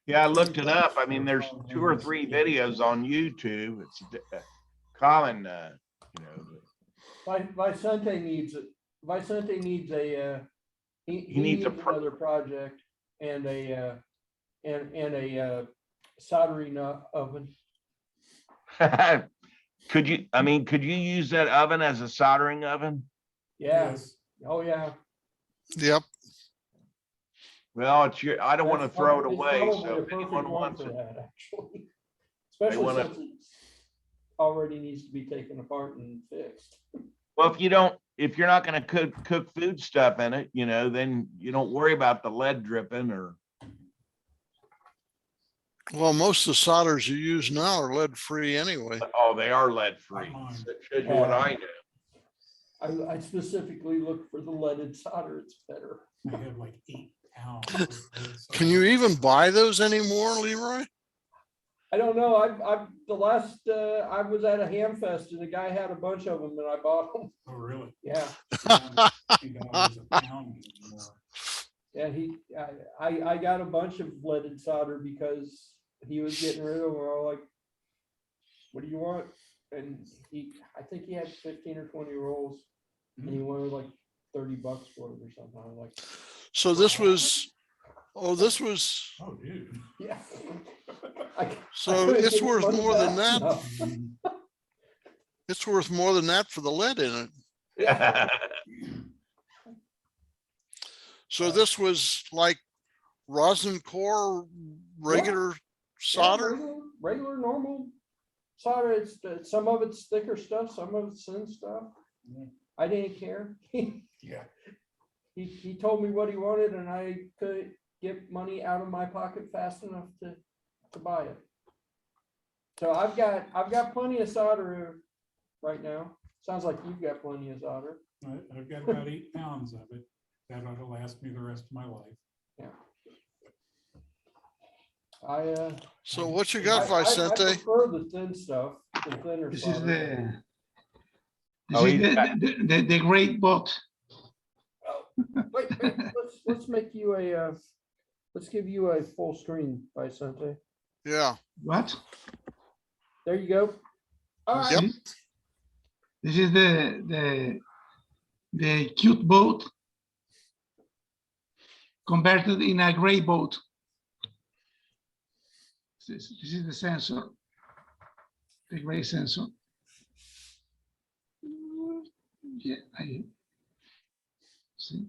Speaker 5: Yeah, I looked it up. I mean, there's 2 or 3 videos on YouTube. It's a common, you know.
Speaker 1: Vicente needs it. Vicente needs a, he
Speaker 5: needs
Speaker 1: needs
Speaker 5: a pro-
Speaker 1: another project and a soldering oven.
Speaker 5: Could you use that oven as a soldering oven?
Speaker 1: Yeah.
Speaker 4: Yes.
Speaker 1: Oh, yeah.
Speaker 3: Yep.
Speaker 5: Well, I don't want to
Speaker 1: That's
Speaker 5: throw it
Speaker 1: it's
Speaker 5: away,
Speaker 1: probably
Speaker 5: so
Speaker 1: a
Speaker 5: if
Speaker 1: perfect
Speaker 5: anyone
Speaker 1: one
Speaker 5: wants
Speaker 1: for
Speaker 5: it.
Speaker 1: that, actually. Especially
Speaker 5: wanna-
Speaker 1: since it already needs to be taken apart and fixed.
Speaker 5: Well, if you're not gonna cook food stuff in it, you know, then you don't worry about the lead dripping or.
Speaker 3: Well, most of the solders you use now are lead free anyway.
Speaker 5: Oh, they are lead free.
Speaker 4: Come on.
Speaker 5: That shows you what I know.
Speaker 1: I specifically look for the leaded solder. It's better.
Speaker 4: I have like 8 pounds. of lead
Speaker 3: Can you
Speaker 4: solder.
Speaker 3: even buy those anymore, Leroy?
Speaker 1: I don't know. I was at a ham fest and the guy had a bunch of them and I bought them.
Speaker 4: Oh, really?
Speaker 1: Yeah.
Speaker 4: $50 a pound anymore.
Speaker 1: And I got a bunch of leaded solder because he was getting rid of them. We're all like, what do you want? And I think he had 15 or 20 rolls and he wanted like $30 for it or something. I'm like,
Speaker 3: So this was, oh, this was,
Speaker 4: Oh, dude.
Speaker 1: yeah.
Speaker 3: so it's worth more than that.
Speaker 1: that.
Speaker 3: It's worth more than that for the lead in it.
Speaker 1: Yeah.
Speaker 3: So this was like rosin core, regular solder.
Speaker 1: Yeah, regular normal solder. It's some of it's thicker stuff, some of it's thin stuff.
Speaker 4: Yeah.
Speaker 1: I didn't care.
Speaker 4: Yeah.
Speaker 1: He told me what he wanted and I could get money out of my pocket fast enough to buy it. So I've got plenty of solder right now. Sounds like you've got plenty of solder.
Speaker 4: I've got about 8 pounds of it. That ought to last me the rest of my life.
Speaker 1: Yeah.
Speaker 3: So what you got,
Speaker 1: I
Speaker 3: Vicente?
Speaker 1: prefer the thin stuff, the thinner
Speaker 6: This is
Speaker 1: solder.
Speaker 5: Oh,
Speaker 6: This is
Speaker 5: he's got-
Speaker 6: the great bot.
Speaker 1: Wait, let's make you a, let's give you a full screen, Vicente.
Speaker 3: Yeah,
Speaker 6: What?
Speaker 1: There you go. All right.
Speaker 3: Yep.
Speaker 6: See? This is the cute boat converted in a gray boat. This is the sensor, the gray sensor. Yeah, I see.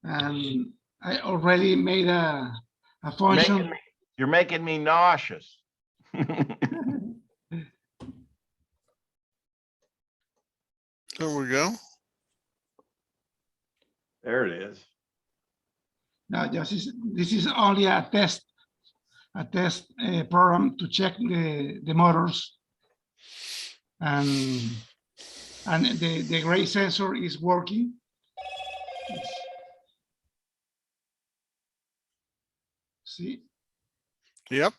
Speaker 6: And I already made a function.
Speaker 5: You're making me nauseous.
Speaker 3: there we go.
Speaker 5: There it is.
Speaker 6: Now, this is only a test program to check the motors, and the gray sensor is working. See,
Speaker 3: Yep.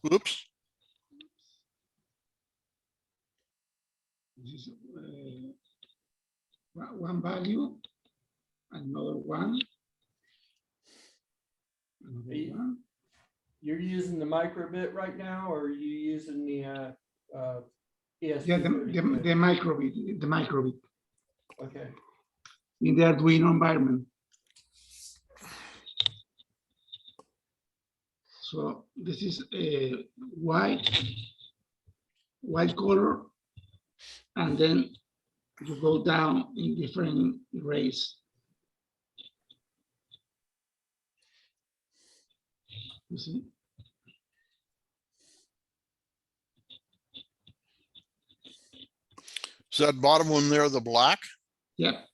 Speaker 3: Whoops.
Speaker 6: this is one value, another one, another
Speaker 1: Hey.
Speaker 6: one.
Speaker 1: You're using the microbit right now, or are you using the ESP?
Speaker 6: Yeah, the microbit
Speaker 1: Okay.
Speaker 6: in the Arduino environment. So this is a white color, and then you go down in different grays. You see?
Speaker 3: Is that bottom one there, the black?
Speaker 6: Yep.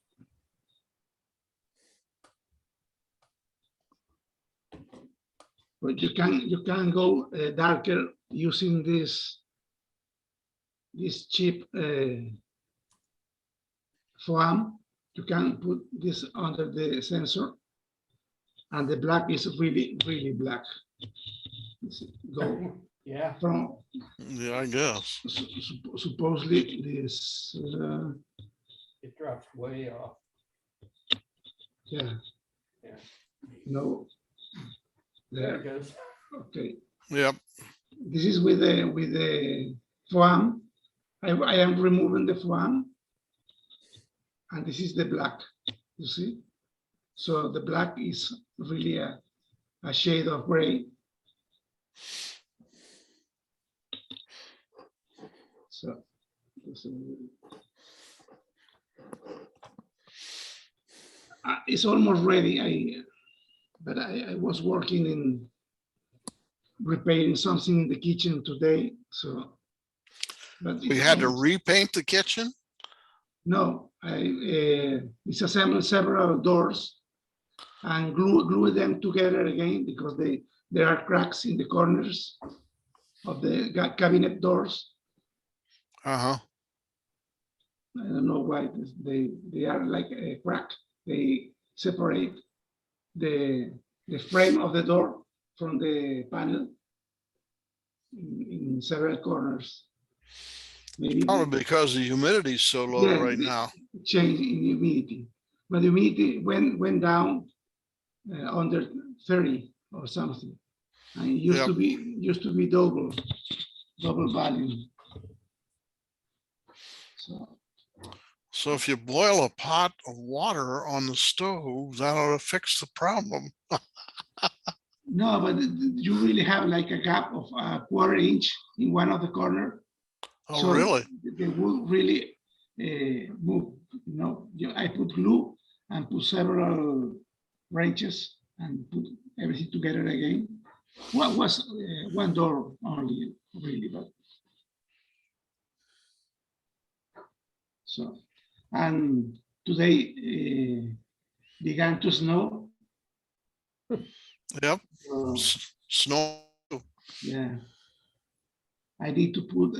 Speaker 6: But you can go darker using this cheap foam. You can put this under the sensor, and the black is really black. You see, go
Speaker 1: Yeah.
Speaker 6: from
Speaker 3: Yeah, I guess.
Speaker 6: supposedly this.
Speaker 1: It drops way off.
Speaker 6: Yeah.
Speaker 1: Yeah.
Speaker 6: No.
Speaker 1: There
Speaker 6: There.
Speaker 1: it goes.
Speaker 6: Okay.
Speaker 3: Yep.
Speaker 6: This is with the foam. I am removing the foam, and this is the black. You see, so the black is really a shade of gray. So it's almost ready. But I was working in repairing something in the kitchen today, so. But
Speaker 3: We had to repaint the kitchen.
Speaker 6: No, I disassembled several doors and glue them together again because there are cracks in the corners of the cabinet doors.
Speaker 3: Uh-huh.
Speaker 6: I don't know why they are like a crack. They separate the frame of the door from the panel in several corners. Maybe
Speaker 3: Probably because the humidity is so low
Speaker 6: Yeah,
Speaker 3: right now.
Speaker 6: change in humidity, but the humidity went down under 30 or something. And it used to be double volume.
Speaker 3: So if you boil a pot of water on the stove, that ought to fix the problem.
Speaker 6: No, but you really have like a gap of a quarter inch in one of the corner.
Speaker 3: Oh,
Speaker 6: So
Speaker 3: really?
Speaker 6: they will really move. You know, I put glue and put several wrenches and put everything together again. What was one door only, really, but so. And today began to snow.
Speaker 3: Yep.
Speaker 6: So,
Speaker 3: Snow.
Speaker 6: yeah, I need to put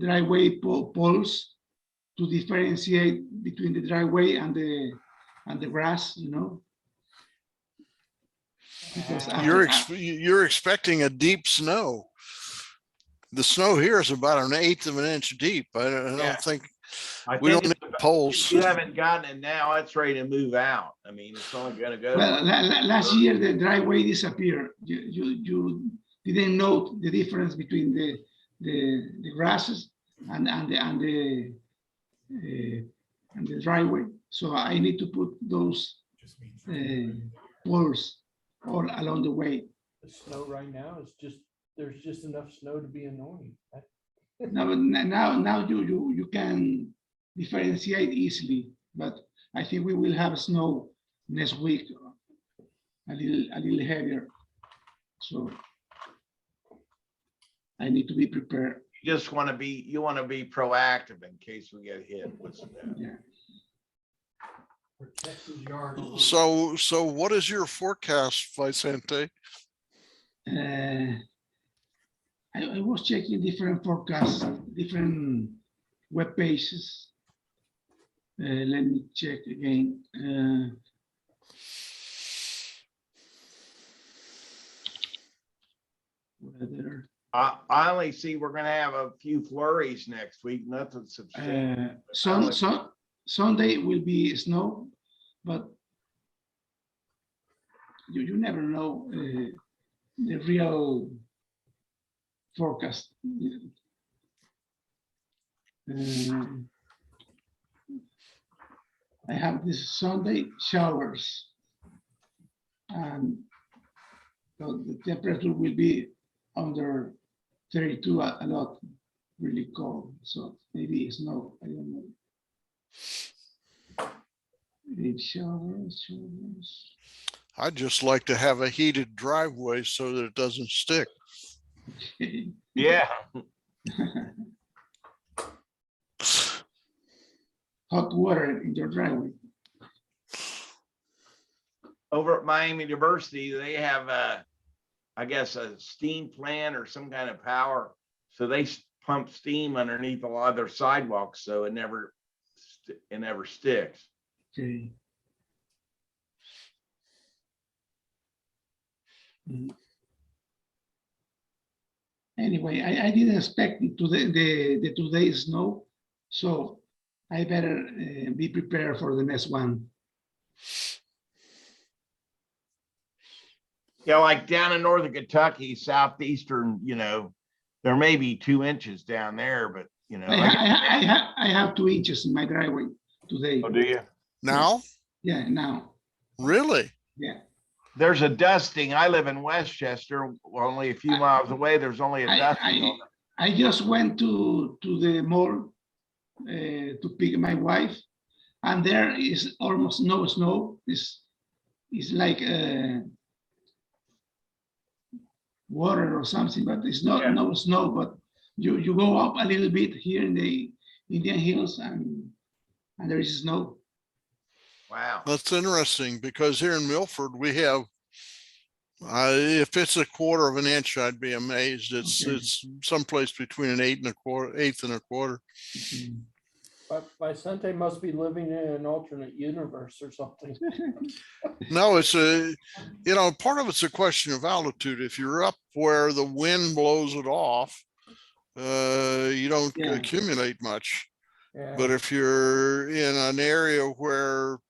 Speaker 6: driveway poles to differentiate between the driveway and the grass, you know. Because
Speaker 3: You're expecting a deep snow. The snow here is about 1/8 of an inch deep. I
Speaker 5: Yeah.
Speaker 3: don't think,
Speaker 5: I
Speaker 3: we
Speaker 5: think
Speaker 3: don't need poles.
Speaker 5: if you haven't gotten it now, it's ready to move out. I mean, it's only gonna go.
Speaker 6: well, last year the driveway disappeared. You didn't note the difference between the grasses and the driveway. So I need to put those
Speaker 4: Just means-
Speaker 6: poles all along the way.
Speaker 1: The snow right now is just, there's just enough snow to be annoying.
Speaker 6: Now you can differentiate easily, but I think we will have snow next week, a little heavier. So I need to be prepared.
Speaker 5: You just want to be, you want to be proactive in case we get hit with some.
Speaker 6: Yeah.
Speaker 1: Protect his yard.
Speaker 3: So what is your forecast, Vicente?
Speaker 6: I was checking different forecasts, different web pages. Let me check again. Weather.
Speaker 5: I only see we're gonna have a few flurries next week, nothing substantial.
Speaker 6: Sunday will be snow, but you never know the real forecast. I have this Sunday showers, and so the temperature will be under 32, a lot, really cold. So maybe snow, I don't know. Maybe showers.
Speaker 3: I'd just like to have a heated driveway so that it doesn't stick.
Speaker 5: Yeah,
Speaker 6: Hot water in your driveway.
Speaker 5: over at Miami University, they have I guess a steam plant or some kind of power. So they pump steam underneath a lot of their sidewalks, so it never sticks.
Speaker 6: Okay. Anyway, I didn't expect the today's snow, so I better be prepared for the next one.
Speaker 5: Yeah, like down in northern Kentucky, southeastern, there may be 2 inches down there, but
Speaker 6: I have 2 inches in my driveway today.
Speaker 5: Oh, do you?
Speaker 3: Now,
Speaker 6: Yeah, now,
Speaker 3: really?
Speaker 6: yeah.
Speaker 5: There's a dusting. I live in Westchester, only a few miles away. There's only a dusting on it.
Speaker 6: I just went to the mall to pick my wife, and there is almost no snow. It's like water or something, but it's not no snow. But you go up a little bit here in the Indian Hills, and there is snow.
Speaker 5: Wow.
Speaker 3: That's interesting because here in Milford, we have, if it's 1/4 of an inch, I'd be amazed. It's someplace between an 8 and a quarter.
Speaker 6: Okay.
Speaker 1: But Vicente must be living in an alternate universe or something.
Speaker 3: No, it's part of it's a question of altitude. If you're up where the wind blows it off, you don't accumulate much.
Speaker 1: Yeah.
Speaker 3: But if you're in an area where,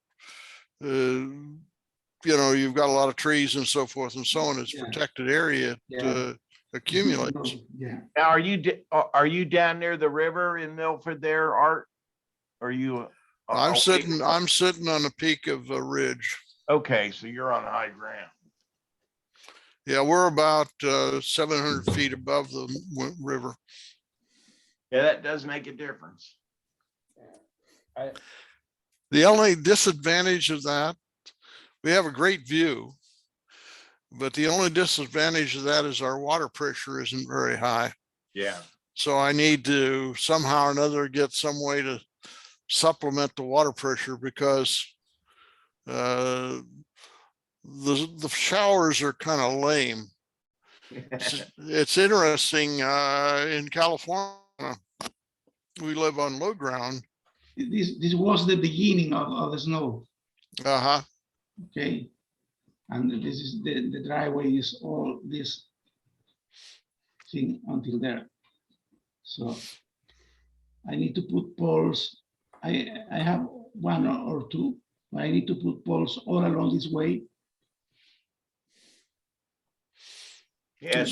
Speaker 3: you've got a lot of trees and so forth and so on, it's protected area, it accumulates.
Speaker 6: Yeah.
Speaker 5: Now, are you down near the river in Milford there, Art? Are you?
Speaker 3: I'm sitting on the peak of a ridge.
Speaker 5: Okay, so you're on high ground.
Speaker 3: Yeah, we're about 700 feet above the river.
Speaker 5: Yeah, that does make a difference.
Speaker 3: The only disadvantage of that, we have a great view, but the only disadvantage of that is our water pressure isn't very high.
Speaker 5: Yeah.
Speaker 3: So I need to somehow or another get some way to supplement the water pressure because the showers are kind of lame. It's interesting, in California, we live on low ground.
Speaker 6: This was the beginning of the snow.
Speaker 3: Uh-huh.
Speaker 6: Okay. And this is the driveway is all this thing until there. So I need to put poles. I have one or two, but I need to put poles all along this way.
Speaker 5: Yeah,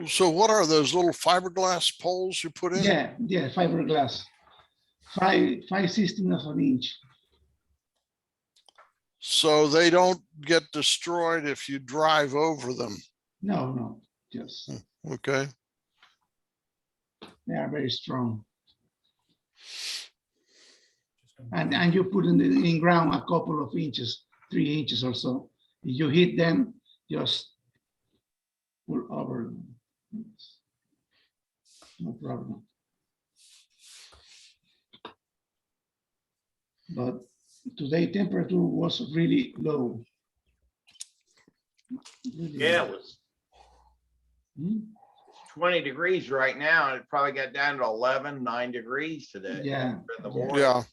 Speaker 3: So what are those little fiberglass poles you put in?
Speaker 6: Yeah, fiberglass, 5/16 of an inch.
Speaker 3: So they don't get destroyed if you drive over them.
Speaker 6: No, just
Speaker 3: Okay.
Speaker 6: they are very strong. And you put in ground a couple of inches, 3 inches or so. If you hit them, just pull over them. No problem. But today temperature was really low. Really
Speaker 5: yeah,
Speaker 6: low.
Speaker 5: it was
Speaker 6: Hmm?
Speaker 5: 20 degrees right now, and it probably got down to 9 degrees today.
Speaker 6: Yeah,
Speaker 5: In the
Speaker 6: yeah.
Speaker 5: morning.
Speaker 3: Yeah.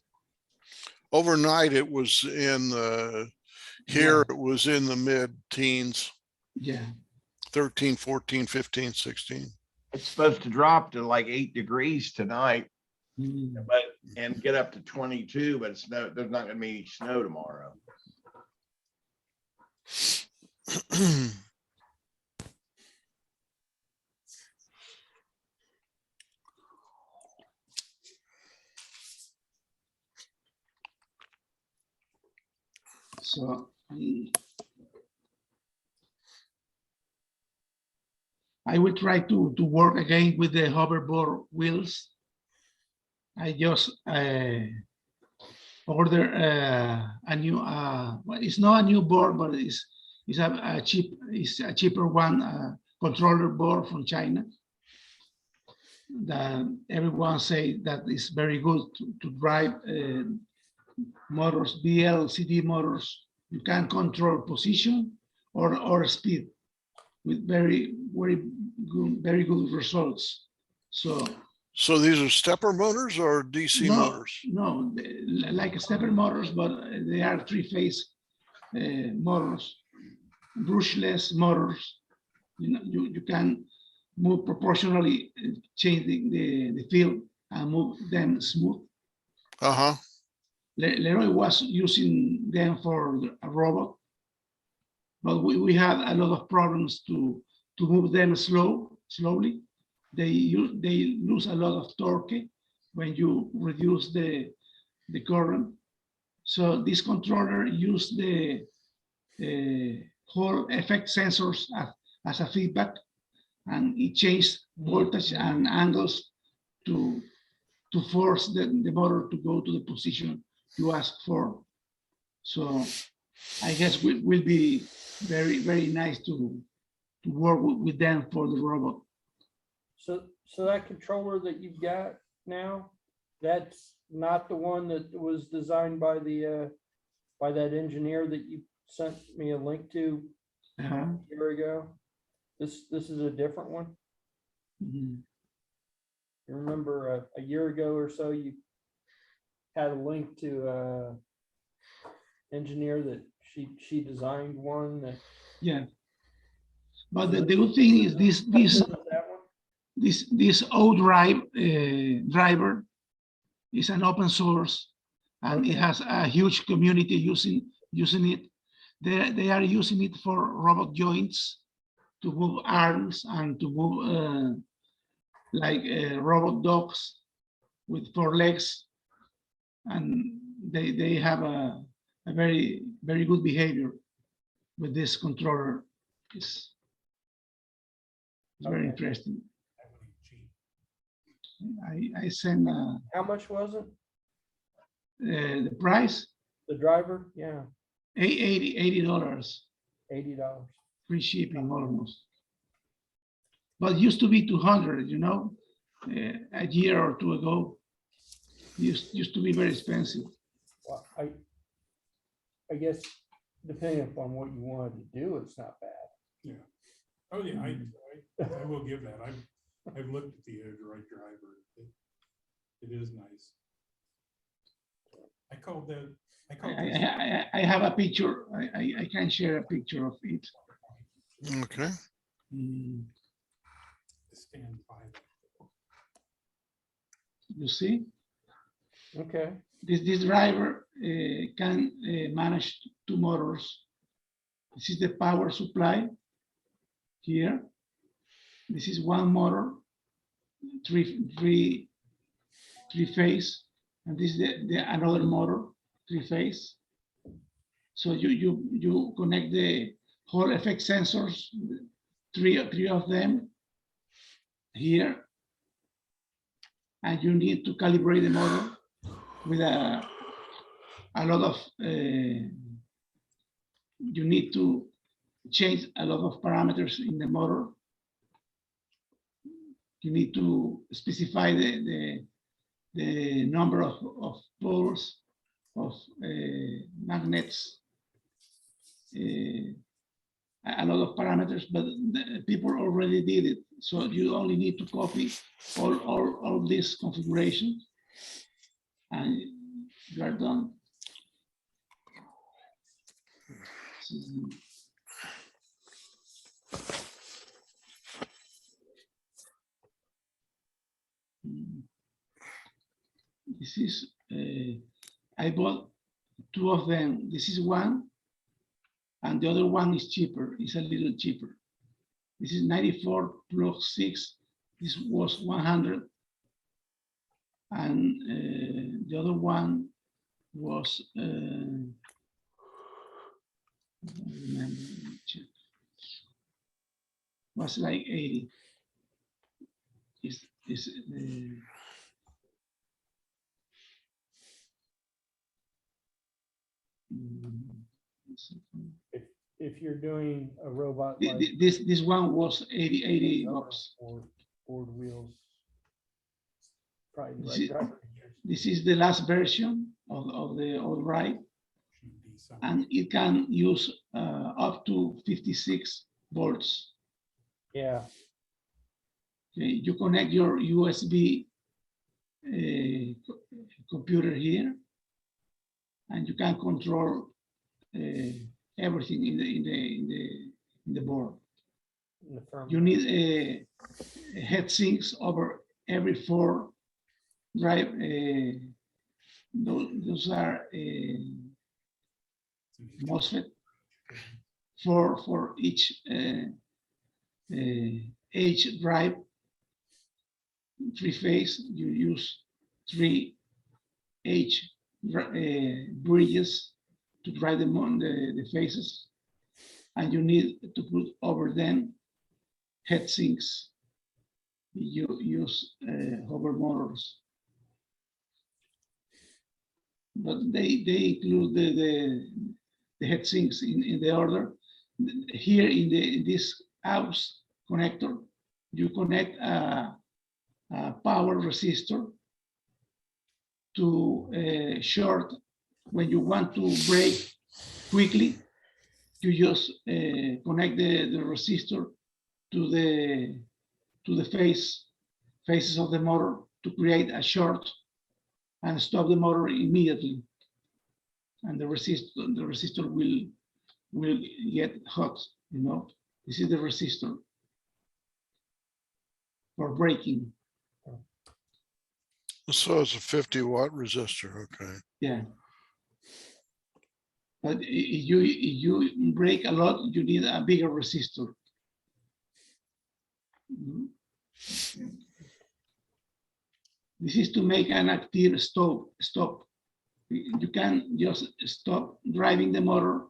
Speaker 3: Overnight, it was in the, here it was in the mid-teens,
Speaker 6: Yeah,
Speaker 3: 13, 14, 15, 16.
Speaker 5: It's supposed to drop to like 8 degrees tonight,
Speaker 6: mm,
Speaker 5: and get up to 22, but there's not gonna be any snow tomorrow.
Speaker 6: so I will try to work again with the hoverboard wheels. I just order a new, well, it's not a new board, but it's a cheaper one, controller board from China. That everyone say that is very good to drive motors, BLCD motors. You can control position or speed with very good results.
Speaker 3: So these are stepper motors or DC motors?
Speaker 6: No, like stepper motors, but they are three-phase motors, brushless motors. You know, you can move proportionally, changing the field and move them smooth.
Speaker 3: Uh-huh.
Speaker 6: Leroy was using them for a robot, but we had a lot of problems to move them slowly. They lose a lot of torque when you reduce the current. So this controller used the Hall effect sensors as a feedback, and it changed voltage and angles to force the motor to go to the position you asked for. So I guess will be very nice to work with them for the robot.
Speaker 1: So that controller that you've got now, that's not the one that was designed by the by that engineer that you sent me a link to a year ago. This is a different one.
Speaker 6: Mhm.
Speaker 1: You remember a year ago or so, you had a link to engineer that she designed one that.
Speaker 6: Yeah. But the good thing is this ODrive driver is an open source, and it has a huge community using it. They are using it for robot joints to move arms and to move like robot dogs with 4 legs, and they have a very good behavior with this controller. It's very interesting. I send
Speaker 1: How much was it?
Speaker 6: the price,
Speaker 1: The driver? Yeah,
Speaker 6: $80,
Speaker 1: $80.
Speaker 6: free shipping almost. But it used to be 200, you know, a year or two ago. Used to be very expensive.
Speaker 1: Well, I guess depending upon what you wanted to do, it's not bad.
Speaker 4: Yeah. Oh, yeah, I will give that. I've looked at the ODrive driver. It is nice. I called that I call this
Speaker 6: I have a picture. I can share a picture of it.
Speaker 3: Okay.
Speaker 6: Mm,
Speaker 4: stand by.
Speaker 6: You see,
Speaker 1: Okay,
Speaker 6: this driver can manage two motors. This is the power supply here. This is one motor, three phase, and this is the another motor, three phase. So you connect the Hall effect sensors, three of them here, and you need to calibrate the motor with a lot of. You need to change a lot of parameters in the motor. You need to specify the number of poles, of magnets, a lot of parameters, but the people already did it. So you only need to copy all these configurations and you are done. This is, I bought two of them. This is one, and the other one is cheaper. It's a little cheaper. This is 94 plus 6. This was 100. And the other one was, I don't remember, let me check. Was like 80.
Speaker 1: if you're doing a robot like
Speaker 6: This one was 80 bucks.
Speaker 1: board wheels. Probably the
Speaker 6: This
Speaker 1: right
Speaker 6: is-
Speaker 1: driver.
Speaker 6: This is the last version of the old ride,
Speaker 4: Should be something.
Speaker 6: and it can use up to 56 volts.
Speaker 1: Yeah,
Speaker 6: Okay, you connect your USB computer here, and you can control everything in the board.
Speaker 1: in the firm.
Speaker 6: You need a head sinks over every 4 drive. Those are MOSFET for each H drive, 3 phase. You use 3 H bridges to drive them on the phases, and you need to put over them head sinks. You use hover motors, but they include the head sinks in the order. Here in this house connector, you connect a power resistor to short. When you want to brake quickly, you just connect the resistor to the faces of the motor to create a short and stop the motor immediately. And the resistor will get hot, you know. This is the resistor for braking.
Speaker 3: So it's a 50-watt resistor, okay.
Speaker 6: Yeah. But if you brake a lot, you need a bigger resistor. This is to make an active stop. You can just stop driving the motor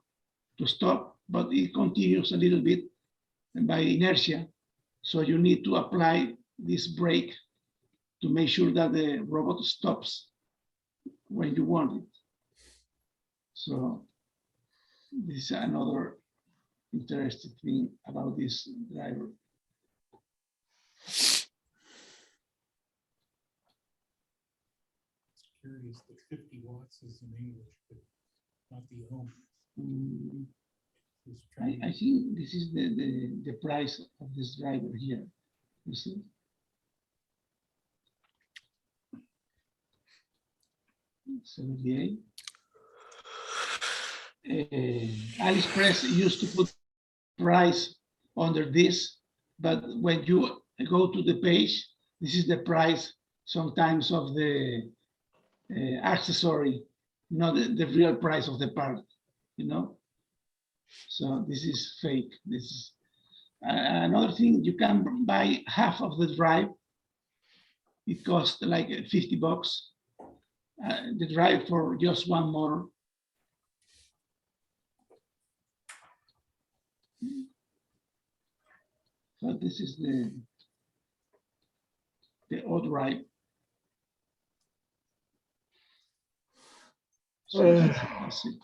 Speaker 6: to stop, but it continues a little bit by inertia. So you need to apply this brake to make sure that the robot stops when you want it. So this is another interesting thing about this driver.
Speaker 4: Curious that 50 watts is in English, but not the ohm. Just
Speaker 6: I
Speaker 4: trying-
Speaker 6: think this is the price of this driver here. You see? $78. AliExpress used to put price under this, but when you go to the page, this is the price sometimes of the accessory, not the real price of the part, you know? So this is fake. This is another thing. You can buy half of the drive. It costs like $50. The drive for just one motor. So this is the old drive. So that's it.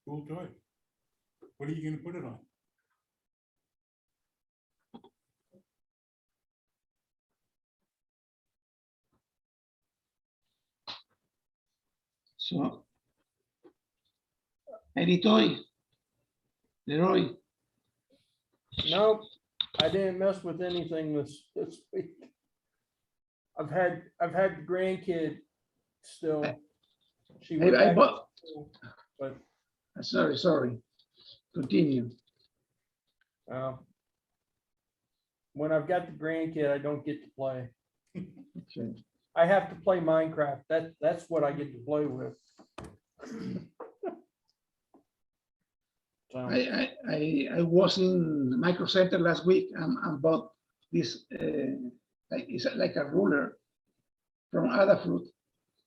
Speaker 4: Cool toy. What are you gonna put it on?
Speaker 6: So any toy, Leroy.
Speaker 1: Nope, I didn't mess with anything this week. I've had the grandkid still. She went
Speaker 6: I
Speaker 1: back to
Speaker 6: bought.
Speaker 1: school, but
Speaker 6: Sorry. Continue.
Speaker 1: when I've got the grandkid, I don't get to play.
Speaker 6: Okay.
Speaker 1: I have to play Minecraft. That's what I get to play with. So,
Speaker 6: I was in Micro Center last week and bought this it's like a ruler from Adafruit.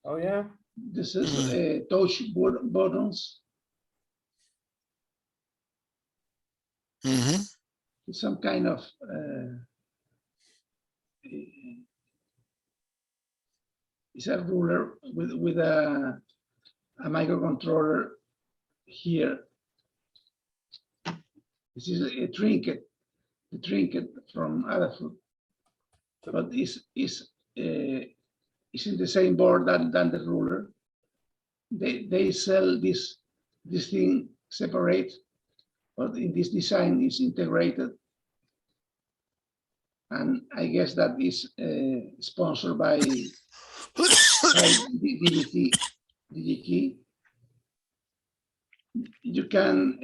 Speaker 1: oh yeah,
Speaker 6: This is touch buttons.
Speaker 3: Mhm.
Speaker 6: It's some kind of it's a ruler with a microcontroller here. This is a trinket, the trinket from Adafruit, but it's in the same board than the ruler. They sell this thing separate, but in this design is integrated. And I guess that is sponsored by DGT. You can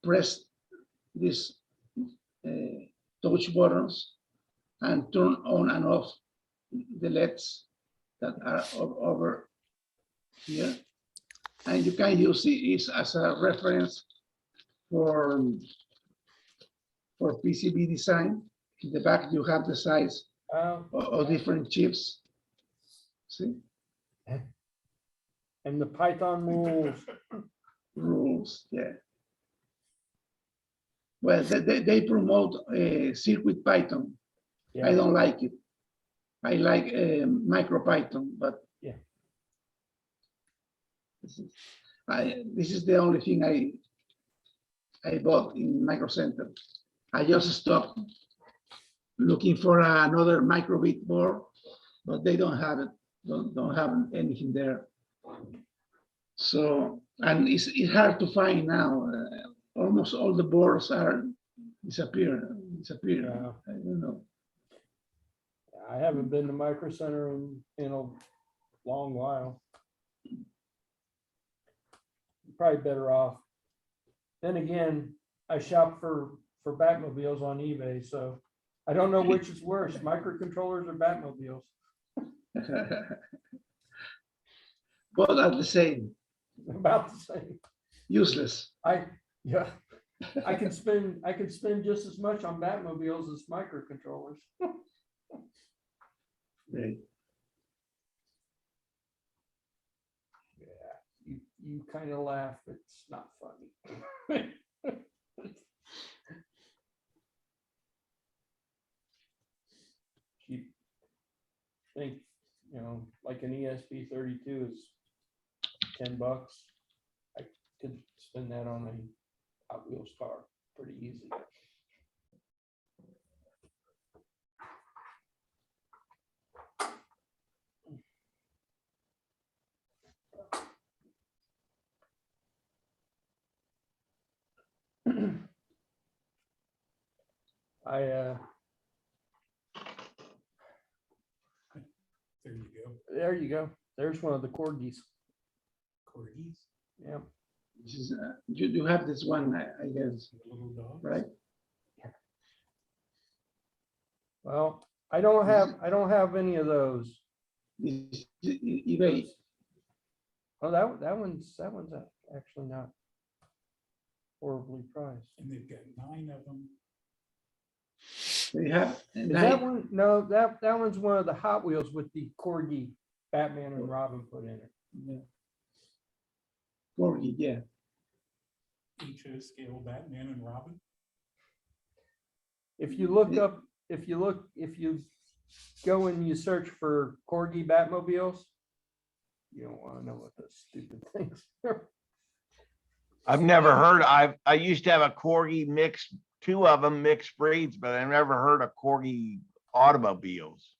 Speaker 6: press these touch buttons and turn on and off the LEDs that are over here. And you can use it as a reference for PCB design. In the back, you have the size of different chips. See?
Speaker 1: and the Python
Speaker 6: Rules, yeah. Well, they promote Circuit Python.
Speaker 1: yeah.
Speaker 6: I don't like it. I like MicroPython, but
Speaker 1: Yeah.
Speaker 6: This is the only thing I bought in Micro Center. I just stopped looking for another microbit board, but they don't have it. Don't have anything there. So, and it's hard to find now. Almost all the boards are disappeared.
Speaker 1: Yeah.
Speaker 6: I don't know.
Speaker 1: I haven't been to Micro Center in a long while. Probably better off. Then again, I shop for Batmobiles on eBay, so I don't know which is worse, microcontrollers or Batmobiles.
Speaker 6: Both are the same.
Speaker 1: About the same.
Speaker 6: Useless.
Speaker 1: I can spend just as much on Batmobiles as microcontrollers.
Speaker 6: Right.
Speaker 1: You kind of laugh. It's not funny. You think, like an ESP32 is $10. I could spend that on a Hot Wheels car pretty easy. There you go. There's one of the corgis.
Speaker 4: Corgis,
Speaker 1: Yeah.
Speaker 6: This is, you have this one, I guess,
Speaker 4: the little dog.
Speaker 6: right?
Speaker 1: Well, I don't have any of those.
Speaker 6: This is eBay.
Speaker 1: Oh, that one's actually not horribly priced.
Speaker 4: And they've got 9 of them.
Speaker 6: They have.
Speaker 1: Is that one? No, that one's one of the Hot Wheels with the corgi Batman and Robin put in it.
Speaker 6: Yeah. Corgi, yeah.
Speaker 4: HO scale Batman and Robin.
Speaker 1: If you look up, if you go and you search for corgi Batmobiles, you don't want to know what those stupid things are.
Speaker 5: I've never heard, I used to have a corgi mixed, 2 of them mixed breeds, but I never heard of corgi automobiles.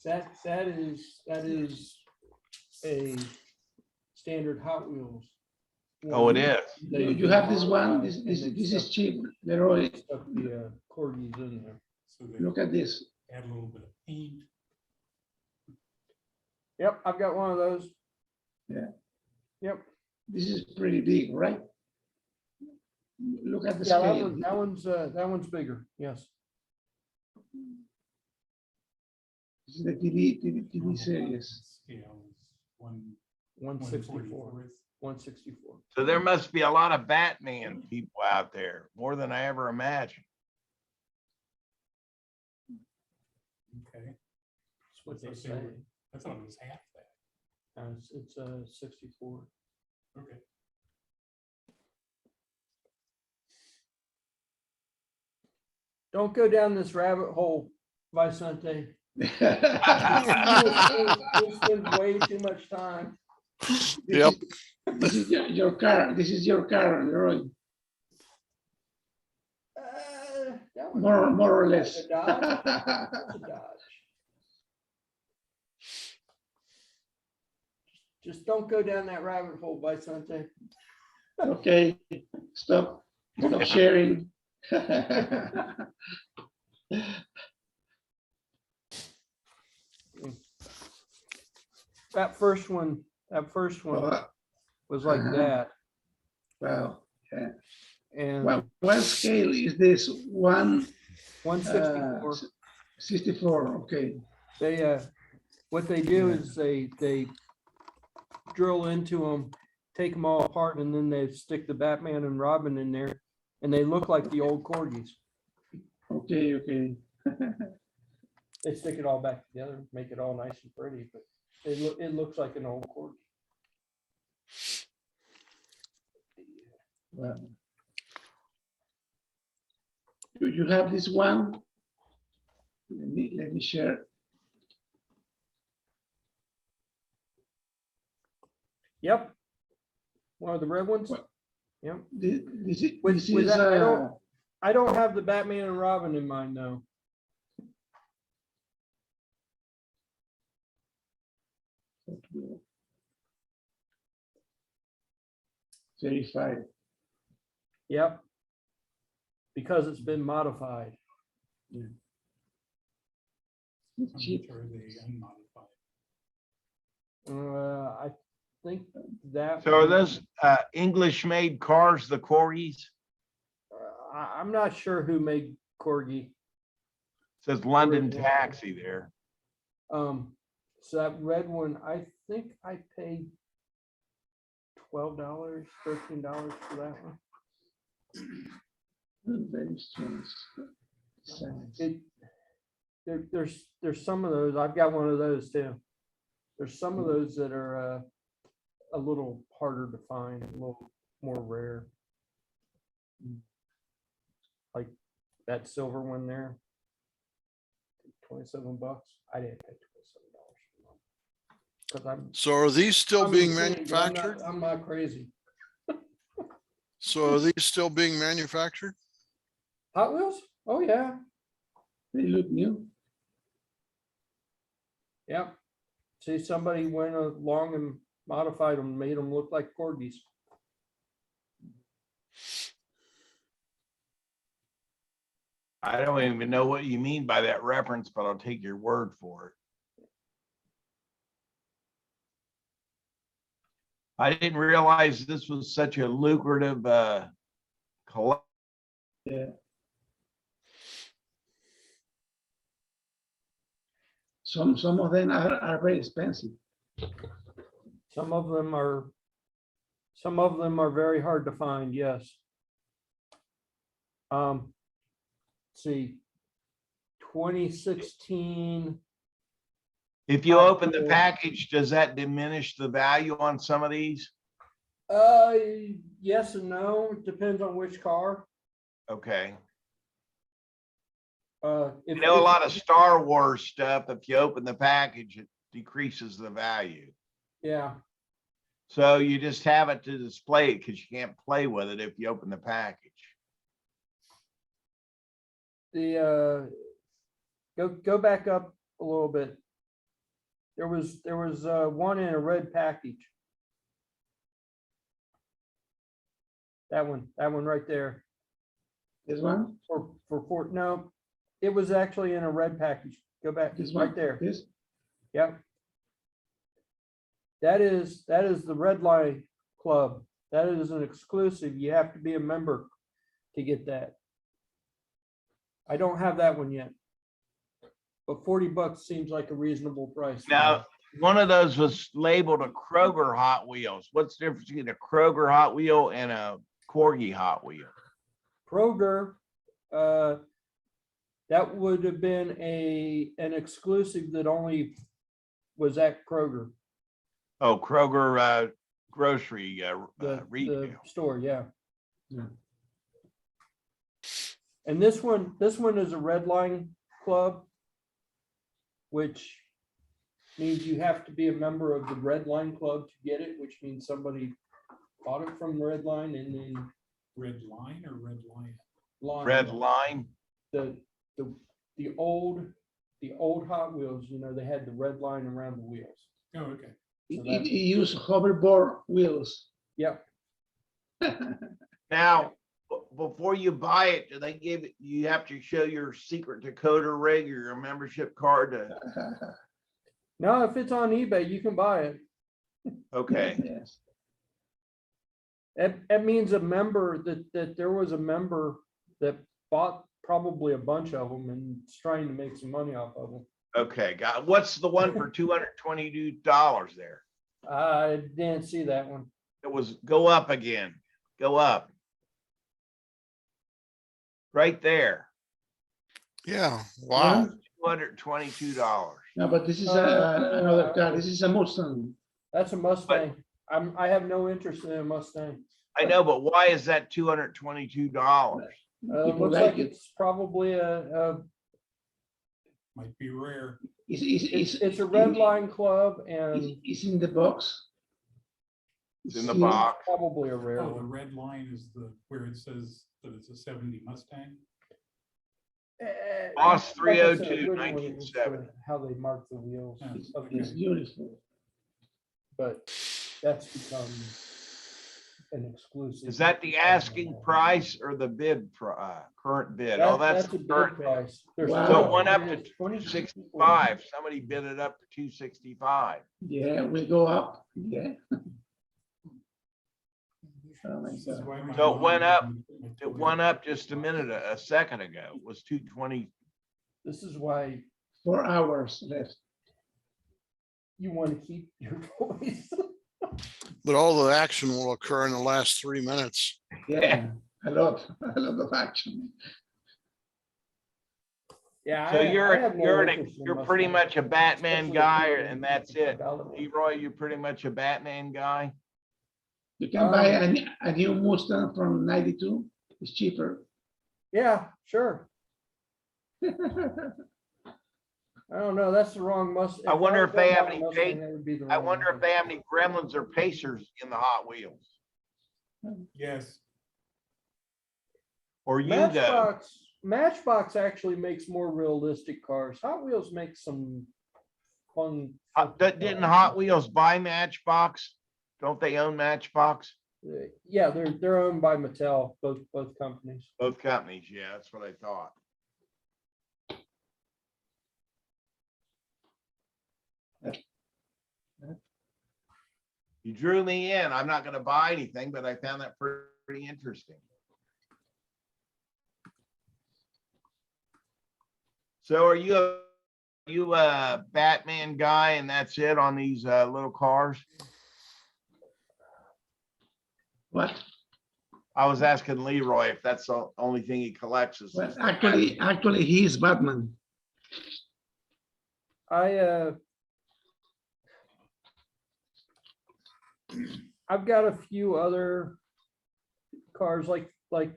Speaker 1: That is a standard Hot Wheels.
Speaker 5: Oh, it is.
Speaker 6: You have this one, this is cheap, Leroy.
Speaker 1: Stuck the corgis in there.
Speaker 4: So they
Speaker 6: Look at this.
Speaker 4: add a little bit of paint.
Speaker 1: Yep, I've got one of those.
Speaker 6: Yeah.
Speaker 1: Yep.
Speaker 6: This is pretty big, right? Look at the
Speaker 1: Yeah,
Speaker 6: scale.
Speaker 1: that one's bigger. Yes.
Speaker 6: This is the TV series.
Speaker 4: Scale is
Speaker 1: 164.
Speaker 4: 1/44.
Speaker 1: 164.
Speaker 5: So there must be a lot of Batman people out there, more than I ever imagined.
Speaker 4: Okay.
Speaker 1: That's what they
Speaker 4: I
Speaker 1: say.
Speaker 4: thought I thought it was half that.
Speaker 1: It's 64.
Speaker 4: Okay.
Speaker 1: Don't go down this rabbit hole, Vicente. You'll spend way too much time.
Speaker 3: Yep.
Speaker 6: This is your car. This is your car, Leroy.
Speaker 1: That one's
Speaker 6: More or less.
Speaker 1: a Dodge. That's a Dodge. Just don't go down that rabbit hole, Vicente.
Speaker 6: Okay, stop sharing.
Speaker 1: That first one was like that.
Speaker 6: Wow. Yeah.
Speaker 1: And
Speaker 6: Well, what scale is this?
Speaker 1: 164.
Speaker 6: 64. Okay.
Speaker 1: They what they do is they drill into them, take them all apart, and then they stick the Batman and Robin in there, and they look like the old corgis.
Speaker 6: Okay. Okay.
Speaker 1: They stick it all back together, make it all nice and pretty, but it looks like an old corgi.
Speaker 6: Well, you have this one. Let me share.
Speaker 1: Yep. One of the red ones.
Speaker 6: What?
Speaker 1: Yep.
Speaker 6: This
Speaker 1: With
Speaker 6: is
Speaker 1: that, I don't have the Batman and Robin in mind though.
Speaker 6: verified.
Speaker 1: Yep. Because it's been modified.
Speaker 4: How much are they unmodified?
Speaker 1: I think that.
Speaker 5: So are those English-made cars, the corgis?
Speaker 1: I'm not sure who made corgi.
Speaker 5: Says London Taxi there.
Speaker 1: So that red one, I think I paid $12, $13 for that one.
Speaker 6: Very strange.
Speaker 1: There's some of those. I've got one of those too. There's some of those that are a little harder to find, a little more rare. Like that silver one there, $27. I didn't pay $27 because
Speaker 3: So are these still being
Speaker 1: insane, but
Speaker 3: manufactured?
Speaker 1: I'm not crazy.
Speaker 3: So are these still being manufactured?
Speaker 1: Hot Wheels? Oh yeah,
Speaker 6: They look new.
Speaker 1: yeah. See, somebody went along and modified them, made them look like corgis.
Speaker 5: I don't even know what you mean by that reference, but I'll take your word for it. I didn't realize this was such a lucrative, collect.
Speaker 6: Yeah. Some of them are very expensive.
Speaker 1: Some of them are very hard to find, yes. Let's see, 2016,
Speaker 5: If you open the package, does that diminish the value on some of these?
Speaker 1: yes and no, it depends on which car.
Speaker 5: Okay.
Speaker 1: If
Speaker 5: You know, a lot of Star Wars stuff, if you open the package, it decreases the value.
Speaker 1: Yeah,
Speaker 5: So you just have it to display it because you can't play with it if you open the package.
Speaker 1: the go back up a little bit. There was one in a red package. That one right there.
Speaker 6: This one,
Speaker 1: For no, it was actually in a red package. Go back,
Speaker 6: this one,
Speaker 1: right there.
Speaker 6: this.
Speaker 1: Yep. That is the Red Line Club. That is an exclusive. You have to be a member to get that. I don't have that one yet. But $40 seems like a reasonable price.
Speaker 5: Now, one of those was labeled a Kroger Hot Wheels. What's the difference between a Kroger Hot Wheel and a Corgi Hot Wheel?
Speaker 1: Kroger, that would have been an exclusive that only was at Kroger,
Speaker 5: Oh, Kroger grocery
Speaker 1: the
Speaker 5: retail.
Speaker 1: store, yeah.
Speaker 6: Yeah.
Speaker 1: And this one is a Red Line Club, which means you have to be a member of the Red Line Club to get it, which means somebody bought it from the Red Line and then
Speaker 4: Red line or red lion?
Speaker 5: Red Line.
Speaker 1: The old Hot Wheels, you know, they had the red line around the wheels.
Speaker 4: Oh, okay.
Speaker 1: So
Speaker 6: It use hoverboard wheels.
Speaker 1: Yep.
Speaker 5: Now, before you buy it, do they give it, you have to show your secret decoder rig or your membership card to,
Speaker 1: No, if it's on eBay, you can buy it.
Speaker 5: okay.
Speaker 6: Yes.
Speaker 1: That means a member that there was a member that bought probably a bunch of them and is trying to make some money off of them.
Speaker 5: Okay, got, what's the one for $222 there?
Speaker 1: I didn't see that one.
Speaker 5: It was, go up again, go up. Right there,
Speaker 3: Yeah, wow.
Speaker 5: $222.
Speaker 6: No, but this is another car. This is a Mustang.
Speaker 1: That's a Mustang. I have no interest in a Mustang.
Speaker 5: I know, but why is that $222?
Speaker 6: People
Speaker 1: Looks
Speaker 6: like
Speaker 1: like
Speaker 6: it.
Speaker 1: it's probably
Speaker 4: Might be rare.
Speaker 1: it's a Red Line Club and
Speaker 6: It's in the box.
Speaker 5: It's in the
Speaker 6: sealed.
Speaker 5: box.
Speaker 1: probably a rare
Speaker 4: Oh, the
Speaker 1: one.
Speaker 4: red line is where it says that it's a 70 Mustang.
Speaker 5: Boss
Speaker 1: Like I said,
Speaker 5: 302,
Speaker 1: originally it was
Speaker 5: 1970.
Speaker 1: how they mark the wheels.
Speaker 4: Yeah.
Speaker 6: It's beautiful.
Speaker 1: But that's become an exclusive.
Speaker 5: Is that the asking price or the bid, current bid? Oh, that's
Speaker 1: a
Speaker 5: the
Speaker 1: bid
Speaker 5: current.
Speaker 1: price. There's
Speaker 6: Wow.
Speaker 5: So it went up to
Speaker 1: 265.
Speaker 5: 265. Somebody bid it up to 265.
Speaker 6: Yeah, we go up. Yeah. Oh my
Speaker 4: This is
Speaker 6: God.
Speaker 4: why my
Speaker 5: So it went up.
Speaker 4: line-
Speaker 5: It went up just a second ago. It was 220.
Speaker 1: This is why
Speaker 6: 4 hours left.
Speaker 1: you want to keep your voice.
Speaker 3: But all the action will occur in the last 3 minutes.
Speaker 6: Yeah, a lot of action.
Speaker 1: Yeah.
Speaker 5: So
Speaker 1: I have no interest in
Speaker 5: you're pretty
Speaker 1: Mustangs,
Speaker 5: much a Batman
Speaker 1: especially
Speaker 5: guy
Speaker 1: if they're
Speaker 5: and that's it.
Speaker 1: development.
Speaker 5: Leroy, you're pretty much a Batman guy.
Speaker 6: You can buy a new Mustang from 92. It's cheaper.
Speaker 1: Yeah, sure. I don't know. That's the wrong Mustang.
Speaker 5: I wonder if they have any I
Speaker 1: I
Speaker 5: wonder if they have any Gremlins or Pacers in the Hot Wheels.
Speaker 4: Yes,
Speaker 5: Or Yugo.
Speaker 1: Matchbox actually makes more realistic cars. Hot Wheels makes some fun.
Speaker 5: Didn't Hot Wheels buy Matchbox? Don't they own Matchbox?
Speaker 1: Yeah, they're owned by Mattel, both companies.
Speaker 5: Both companies, yeah, that's what I thought. You drew me in. I'm not gonna buy anything, but I found that pretty interesting. So are you a Batman guy and that's it on these little cars?
Speaker 6: What?
Speaker 5: I was asking Leroy if that's the only thing he collects is.
Speaker 6: Well, actually, he is Batman.
Speaker 1: I've got a few other cars like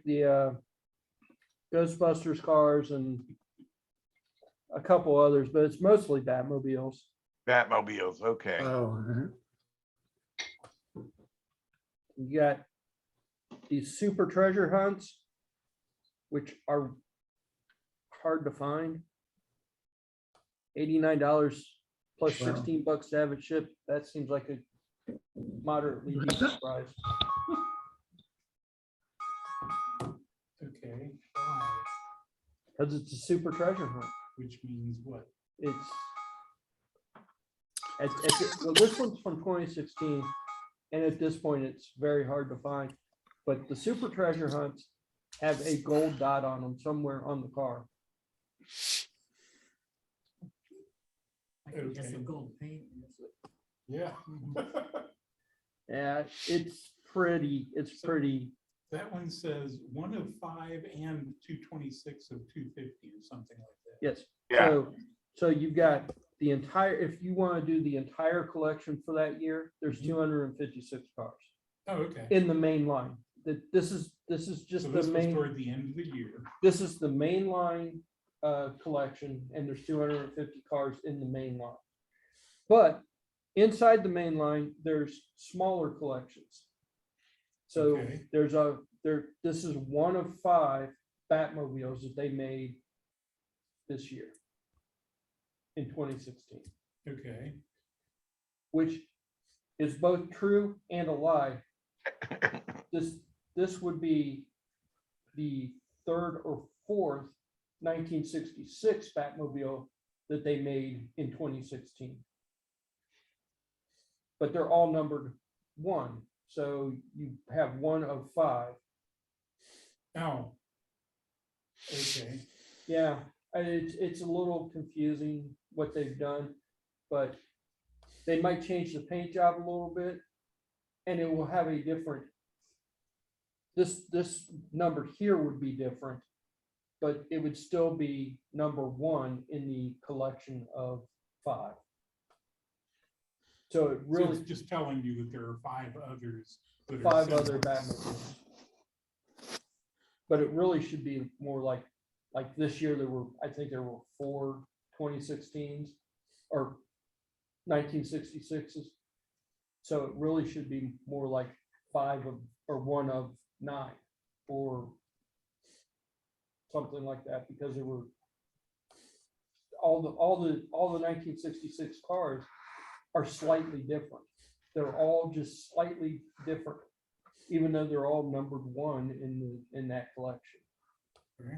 Speaker 1: the Ghostbusters cars and a couple others, but it's mostly Batmobiles.
Speaker 5: Batmobiles, okay.
Speaker 6: Oh,
Speaker 1: You got these super treasure hunts, which are hard to find. $89 plus
Speaker 6: Wow.
Speaker 1: $16 to have it shipped. That seems like a moderately decent price.
Speaker 4: Okay, why?
Speaker 1: Because it's a super treasure hunt.
Speaker 4: Which means what?
Speaker 1: It's well, this one's from 2016, and at this point, it's very hard to find. But the super treasure hunts have a gold dot on them somewhere on the car.
Speaker 4: Okay.
Speaker 2: gold paint.
Speaker 4: Yeah.
Speaker 1: Yeah, it's pretty. It's
Speaker 4: So-
Speaker 1: pretty.
Speaker 4: That one says 1 of 5 and 226 of 250 or something like that.
Speaker 1: Yes.
Speaker 5: Yeah.
Speaker 1: So you've got the entire. If you want to do the entire collection for that year, there's 256 cars
Speaker 4: Oh, okay.
Speaker 1: in the main line. This is just
Speaker 4: So
Speaker 1: the
Speaker 4: this was
Speaker 1: main.
Speaker 4: toward the end of the year.
Speaker 1: This is the main line collection, and there's 250 cars in the main line. But inside the main line, there's smaller collections. So
Speaker 4: Okay.
Speaker 1: this is 1 of 5 Batmobiles that they made this year in 2016,
Speaker 4: Okay.
Speaker 1: which is both true and a lie. This would be the 3rd or 4th 1966 Batmobile that they made in 2016. But they're all numbered 1. So you have 1 of 5.
Speaker 4: Oh. Okay.
Speaker 1: Yeah, it's a little confusing what they've done, but they might change the paint job a little bit, and it will have a different. This number here would be different, but it would still be number 1 in the collection of 5. So it
Speaker 4: So
Speaker 1: really
Speaker 4: it's just telling you that there are 5 others. That are
Speaker 1: 5
Speaker 4: similar.
Speaker 1: other Batmobiles. But it really should be more like this year I think there were 4 2016s or 1966s. So it really should be more like 5 of, or 1 of 9 or something like that, because there were all the 1966 cars are slightly different. They're all just slightly different, even though they're all numbered 1 in that collection.
Speaker 4: Okay.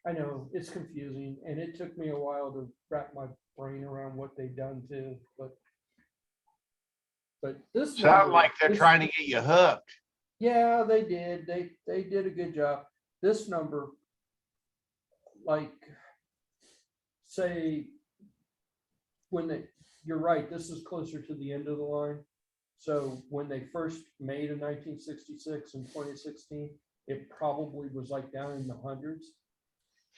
Speaker 1: I know it's confusing, and it took me a while to wrap my brain around what they've done too, but this
Speaker 5: Sound
Speaker 1: number-
Speaker 5: like they're
Speaker 1: this-
Speaker 5: trying to get you hooked.
Speaker 1: Yeah, they did. They did a good job. This number, like, say, you're right, this is closer to the end of the line. So when they first made a 1966 in 2016, it probably was like down in the hundreds.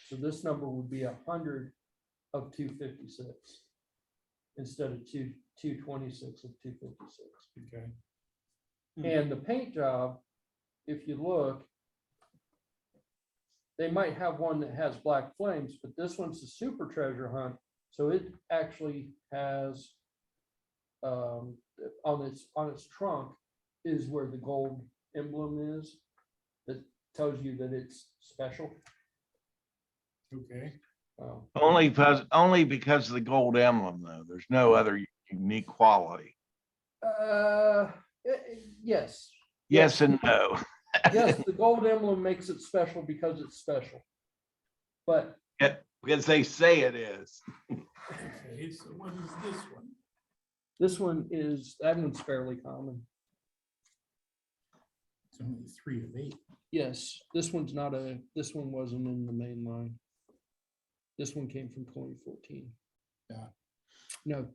Speaker 1: So this number would be 100 of 256 instead of 226 of 256.
Speaker 4: Okay.
Speaker 1: And the paint job, if you look, they might have one that has black flames, but this one's the super treasure hunt. So it actually has on its trunk is where the gold emblem is that tells you that it's special.
Speaker 4: Okay.
Speaker 5: Only because of the gold emblem, though. There's no other unique quality.
Speaker 1: Yes.
Speaker 5: Yes and no.
Speaker 1: Yes, the gold emblem makes it special because it's special. But
Speaker 5: Because they say it is.
Speaker 4: Okay, so what is this one?
Speaker 1: This one is, that one's fairly common.
Speaker 4: It's only 3 of 8.
Speaker 1: Yes, this one's not this one wasn't in the main line. This one came from 2014.
Speaker 4: Yeah.
Speaker 1: No,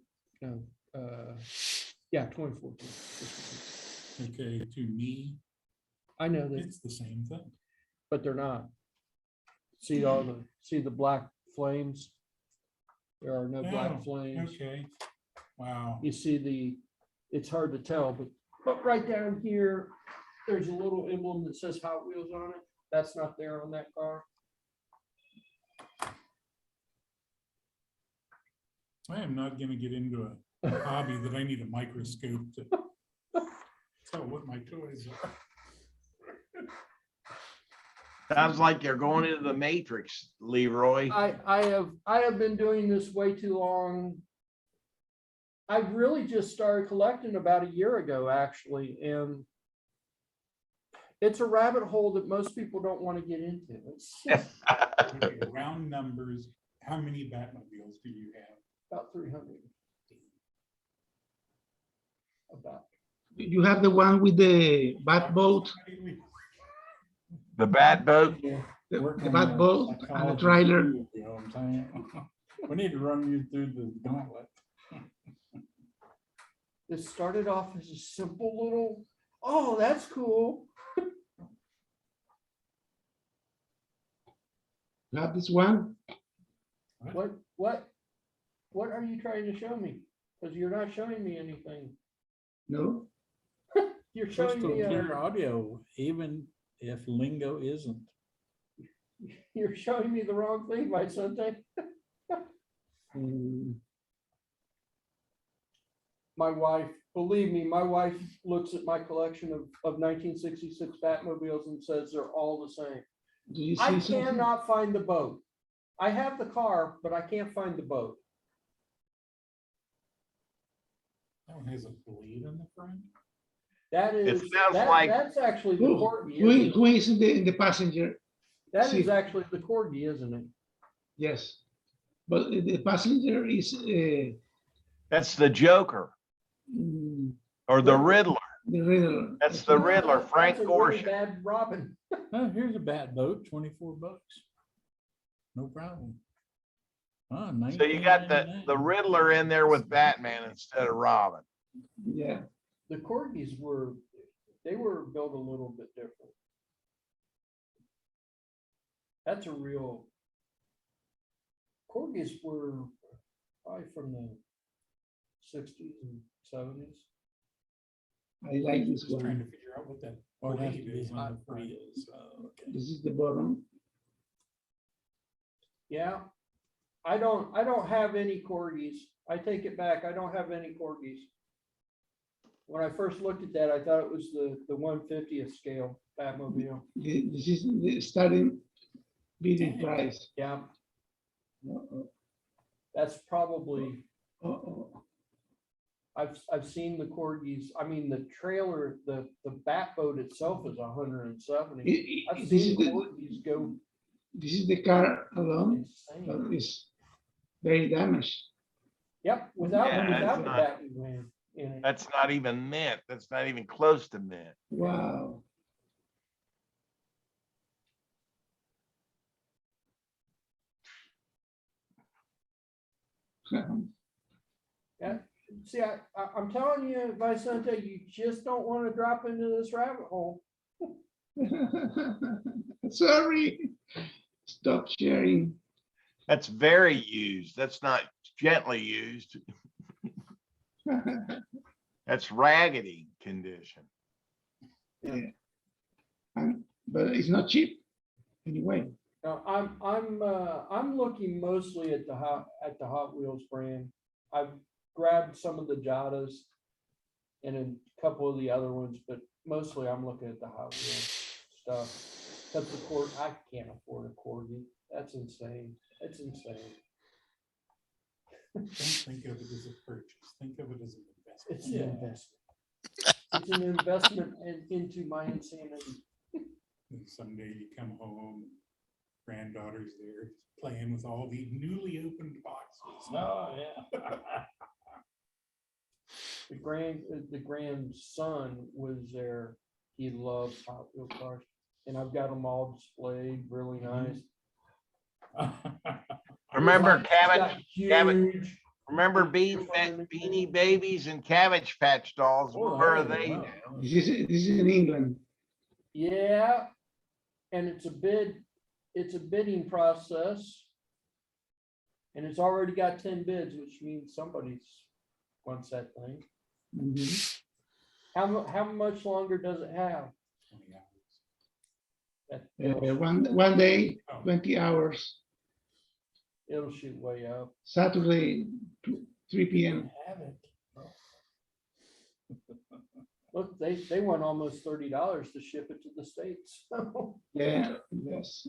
Speaker 1: yeah, 2014. This one.
Speaker 4: Okay, to me,
Speaker 1: I know that,
Speaker 4: it's the same thing.
Speaker 1: but they're not. See the black flames? There are no
Speaker 4: Oh,
Speaker 1: black flames.
Speaker 4: Okay, wow.
Speaker 1: You see it's hard to tell, but right down here, there's a little emblem that says Hot Wheels on it. That's not there on that car.
Speaker 4: I am not gonna get into a hobby that I need a microscope to tell what my toys are.
Speaker 5: Sounds like you're going into the Matrix, Leroy.
Speaker 1: I have been doing this way too long. I really just started collecting about a year ago, actually, and it's a rabbit hole that most people don't want to get into. It's
Speaker 4: Okay, round numbers, how many Batmobiles do you have?
Speaker 1: about 300. About.
Speaker 6: You have the one with the bat boat,
Speaker 5: The Bat Boat.
Speaker 6: the
Speaker 2: Work on
Speaker 6: bat
Speaker 2: the
Speaker 6: boat and the
Speaker 2: psychology
Speaker 6: trailer.
Speaker 2: too, you know what I'm saying? We need to run you through the gauntlet.
Speaker 1: This started off as a simple little, oh, that's cool.
Speaker 6: You have this one?
Speaker 1: What are you trying to show me? Because you're not showing me anything.
Speaker 6: No?
Speaker 1: You're showing
Speaker 2: Crystal
Speaker 1: me,
Speaker 2: clear audio, even if lingo isn't.
Speaker 1: you're showing me the wrong thing, my son. My wife, believe me, my wife looks at my collection of 1966 Batmobiles and says they're all the same.
Speaker 6: Do you
Speaker 1: I
Speaker 6: see something?
Speaker 1: cannot find the boat. I have the car, but I can't find the boat.
Speaker 4: That one has a blade on the front.
Speaker 1: That is,
Speaker 5: sounds like-
Speaker 1: that's actually the
Speaker 6: Who,
Speaker 1: corgi.
Speaker 6: who
Speaker 1: Isn't it?
Speaker 6: who is in the passenger?
Speaker 1: That is
Speaker 6: see.
Speaker 1: actually the corgi, isn't it?
Speaker 6: Yes. But the passenger is
Speaker 5: That's the Joker
Speaker 6: mm,
Speaker 5: or the Riddler.
Speaker 6: the Riddler.
Speaker 5: That's the Riddler,
Speaker 1: That's
Speaker 5: Frank
Speaker 1: a really
Speaker 5: Gorshin.
Speaker 1: bad Robin.
Speaker 2: Oh, here's a bat boat, 24 bucks. No problem. Ah,
Speaker 5: So you got the
Speaker 2: $19.99.
Speaker 5: Riddler in there with Batman instead of Robin.
Speaker 6: Yeah.
Speaker 1: The corgis were built a little bit different. That's a real. Corgis were probably from the 60s and 70s.
Speaker 6: I like this
Speaker 4: Just trying to
Speaker 6: one.
Speaker 4: figure out what that
Speaker 2: Oh, it has
Speaker 4: blade
Speaker 2: to be
Speaker 4: is on
Speaker 2: hot
Speaker 4: the front.
Speaker 2: wheels. Oh, okay.
Speaker 6: This is the bottom.
Speaker 1: Yeah. I don't have any corgis. I take it back. I don't have any corgis. When I first looked at that, I thought it was the 1/50th scale Batmobile.
Speaker 6: This is the starting bidding price.
Speaker 1: Yeah,
Speaker 6: Uh-oh.
Speaker 1: that's probably,
Speaker 6: Uh-oh.
Speaker 1: I've seen the corgis. I mean, the trailer, the Batboat itself is 170. I've
Speaker 6: This
Speaker 1: seen
Speaker 6: is
Speaker 1: corgis go
Speaker 6: the car alone,
Speaker 1: insane.
Speaker 6: but it's very damaged.
Speaker 1: Yep, without
Speaker 5: Yeah,
Speaker 1: without
Speaker 5: it's
Speaker 1: the
Speaker 5: not-
Speaker 1: Batman in it.
Speaker 5: That's not even mint. That's not even close to mint.
Speaker 6: Wow.
Speaker 1: Yeah. See, I'm telling you, Vicente, you just don't want to drop into this rabbit hole.
Speaker 6: Sorry. Stop sharing.
Speaker 5: That's very used. That's not gently used. That's raggedy condition.
Speaker 6: Yeah. But it's not cheap anyway.
Speaker 1: Now, I'm looking mostly at the Hot Wheels brand. I've grabbed some of the Jadas and a couple of the other ones, but mostly I'm looking at the Hot Wheels stuff. Because I can't afford a corgi. That's insane. It's insane.
Speaker 4: Don't think of it as a purchase. Think of it as an investment.
Speaker 1: It's an investment. It's an investment into my insanity.
Speaker 4: And someday you come home, granddaughter's there playing with all the newly opened boxes.
Speaker 2: Oh, yeah.
Speaker 1: the grandson was there. He loves Hot Wheel cars, and I've got them all displayed really nice.
Speaker 5: Remember
Speaker 1: He's got
Speaker 5: Cabbage-
Speaker 1: huge.
Speaker 5: remember Beanie Babies and Cabbage Patch dolls?
Speaker 2: Oh,
Speaker 5: Where are
Speaker 2: there
Speaker 5: they
Speaker 2: you
Speaker 5: now?
Speaker 2: go.
Speaker 6: This is in England.
Speaker 1: Yeah, and it's a bidding process. And it's already got 10 bids, which means somebody's wants that thing.
Speaker 6: Mhm.
Speaker 1: How much longer does it have?
Speaker 4: 20 hours.
Speaker 1: It'll,
Speaker 6: One day,
Speaker 4: Oh.
Speaker 6: 20 hours.
Speaker 1: it'll shoot way up.
Speaker 6: Saturday, 3 p.m.
Speaker 2: Have it.
Speaker 1: Look, they want almost $30 to ship it to the States.
Speaker 6: Yeah, yes.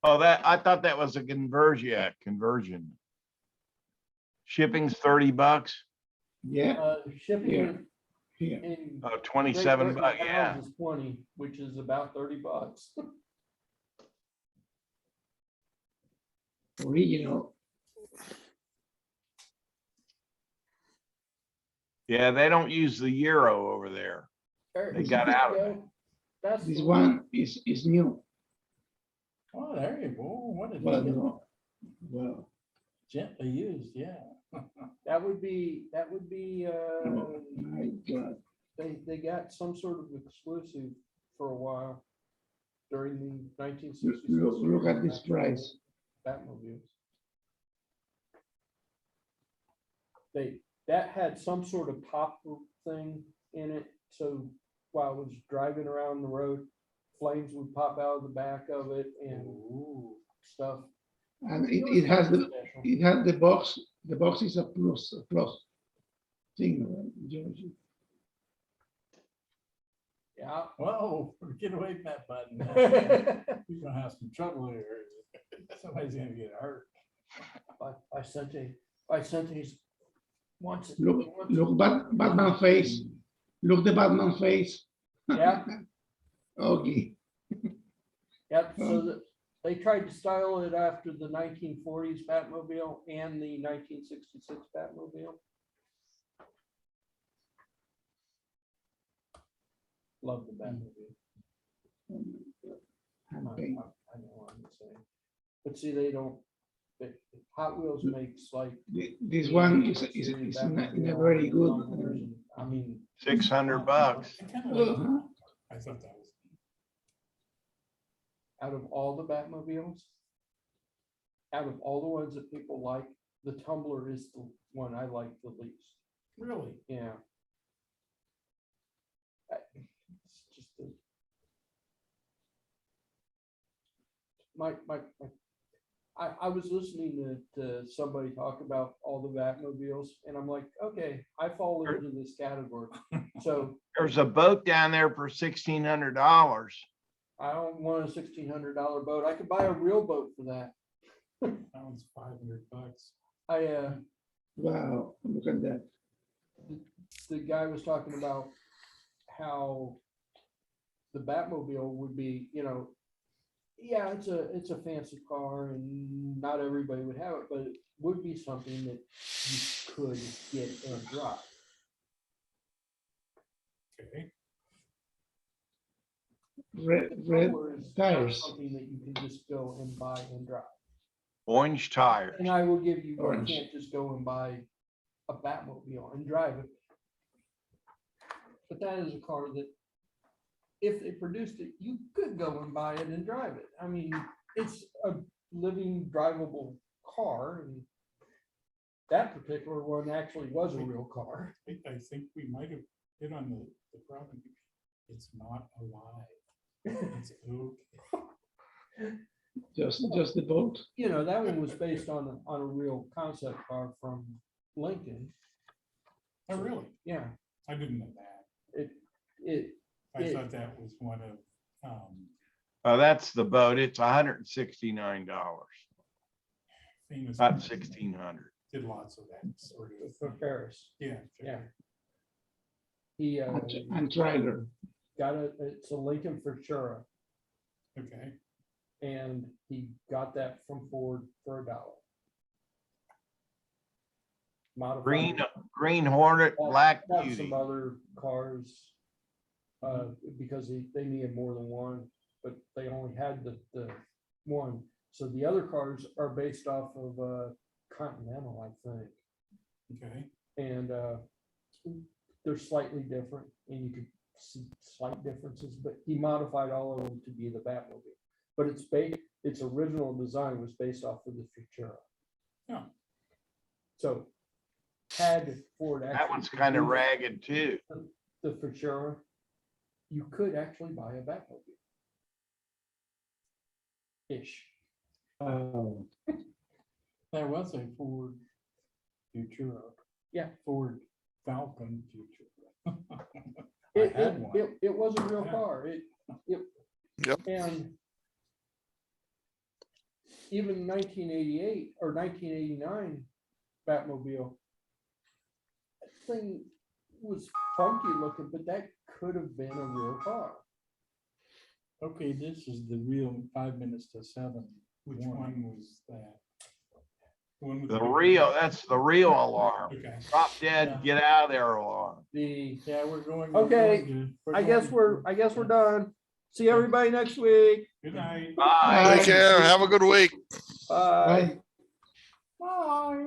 Speaker 5: Oh, I thought that was a conversion. Shipping's $30.
Speaker 6: Yeah,
Speaker 1: Shipping
Speaker 6: Yeah.
Speaker 1: in-
Speaker 6: here.
Speaker 1: in
Speaker 5: Oh,
Speaker 1: Great
Speaker 5: 27
Speaker 1: Britain
Speaker 5: bucks,
Speaker 1: pounds
Speaker 5: yeah.
Speaker 1: is 20, which is about $30.
Speaker 6: Original.
Speaker 5: Yeah, they don't use the euro over there. They got out of it.
Speaker 1: That's
Speaker 6: This
Speaker 1: the
Speaker 6: one is new.
Speaker 2: Oh, there you go. What did
Speaker 6: Well,
Speaker 2: he get?
Speaker 6: no. Well,
Speaker 2: Gently used, yeah.
Speaker 1: That would be,
Speaker 6: oh my God.
Speaker 1: they got some sort of exclusive for a while during the 1960s.
Speaker 6: Look at this price.
Speaker 1: Batmobiles. That had some sort of pop thing in it, so while I was driving around the road, flames would pop out of the back of it and stuff.
Speaker 6: And
Speaker 1: was
Speaker 6: it has the
Speaker 1: special.
Speaker 6: it has the box. The box is a plus thing, George.
Speaker 1: Yeah.
Speaker 2: Whoa, get away from that button. You're gonna have some trouble here. Somebody's gonna get hurt.
Speaker 1: I sent his wants it.
Speaker 6: Look, Batman face. Look the Batman face.
Speaker 1: Yeah.
Speaker 6: Okay.
Speaker 1: Yep, so that they tried to style it after the 1940s Batmobile and the 1966 Batmobile. Love the Batmobile. I know what I'm saying. But see, they don't, Hot Wheels makes like.
Speaker 6: This one is in a very good.
Speaker 1: I mean,
Speaker 5: $600.
Speaker 4: I kind of,
Speaker 6: Uh-huh.
Speaker 4: I thought that was.
Speaker 1: out of all the Batmobiles, out of all the ones that people like, the Tumbler is the one I like the least.
Speaker 4: Really?
Speaker 1: Yeah. It's just I was listening to somebody talk about all the Batmobiles, and I'm like, okay, I fall into this category. So
Speaker 5: There's a boat down there for $1,600.
Speaker 1: I don't want a $1,600 boat. I could buy a real boat for that.
Speaker 4: That one's $500.
Speaker 6: Wow, look at that.
Speaker 1: The guy was talking about how the Batmobile would be, yeah, it's a fancy car and not everybody would have it, but it would be something that you could get and drive.
Speaker 4: Okay.
Speaker 6: Red
Speaker 1: Tumbler is not
Speaker 6: tires.
Speaker 1: something that you can just go and buy and drive.
Speaker 5: Orange tires.
Speaker 1: And I will give you, you
Speaker 6: Orange.
Speaker 1: can't just go and buy a Batmobile and drive it. But that is a car that, if they produced it, you could go and buy it and drive it. I mean, it's a living drivable car, and that particular one actually was a real car.
Speaker 4: I think we might have hit on the problem. It's not alive. It's okay.
Speaker 6: Just the boat.
Speaker 1: That one was based on a real concept car from Lincoln.
Speaker 4: Oh, really?
Speaker 1: Yeah,
Speaker 4: I didn't know that. I
Speaker 1: Yeah.
Speaker 4: thought that was one of,
Speaker 5: Oh, that's the boat. It's $169,
Speaker 4: famous.
Speaker 5: not $1,600.
Speaker 4: Did lots of that sort of.
Speaker 1: for Paris.
Speaker 4: Yeah.
Speaker 1: Yeah. He
Speaker 6: And trailer.
Speaker 1: it's a Lincoln Futura,
Speaker 4: Okay.
Speaker 1: and he got that from Ford for $1. modified.
Speaker 5: Green Hornet, Black
Speaker 1: Got
Speaker 5: Beauty.
Speaker 1: some other cars, because they needed more than one, but they only had the one. So the other cars are based off of Continental, I think.
Speaker 4: Okay,
Speaker 1: And they're slightly different, and you could see slight differences, but he modified all of them to be the Batmobile. But its original design was based off of the Futura.
Speaker 4: Yeah.
Speaker 1: So had Ford actually
Speaker 5: That one's kind of
Speaker 1: produced
Speaker 5: ragged too.
Speaker 1: the Futura, you could actually buy a Batmobile. Ish.
Speaker 2: Oh. There was a Ford Futura.
Speaker 1: Yeah.
Speaker 2: Ford Falcon Futura.
Speaker 1: It,
Speaker 2: I had one.
Speaker 1: it was a real
Speaker 4: Yeah.
Speaker 1: car.
Speaker 3: Yep.
Speaker 1: And even 1988 or 1989 Batmobile, that thing was funky looking, but that could have been a real car.
Speaker 2: Okay, this is the real 5 minutes to 7.
Speaker 4: which one was that? The one with
Speaker 5: The
Speaker 4: big-
Speaker 5: real, that's the real alarm.
Speaker 4: Okay,
Speaker 5: Drop dead, get out of there alarm.
Speaker 1: The
Speaker 2: Yeah, we're going.
Speaker 1: Okay, I guess we're done. See everybody next week.
Speaker 4: good night.
Speaker 5: Bye.
Speaker 3: Take care. Have a good week.
Speaker 1: Bye.
Speaker 6: Bye.
Speaker 2: Bye.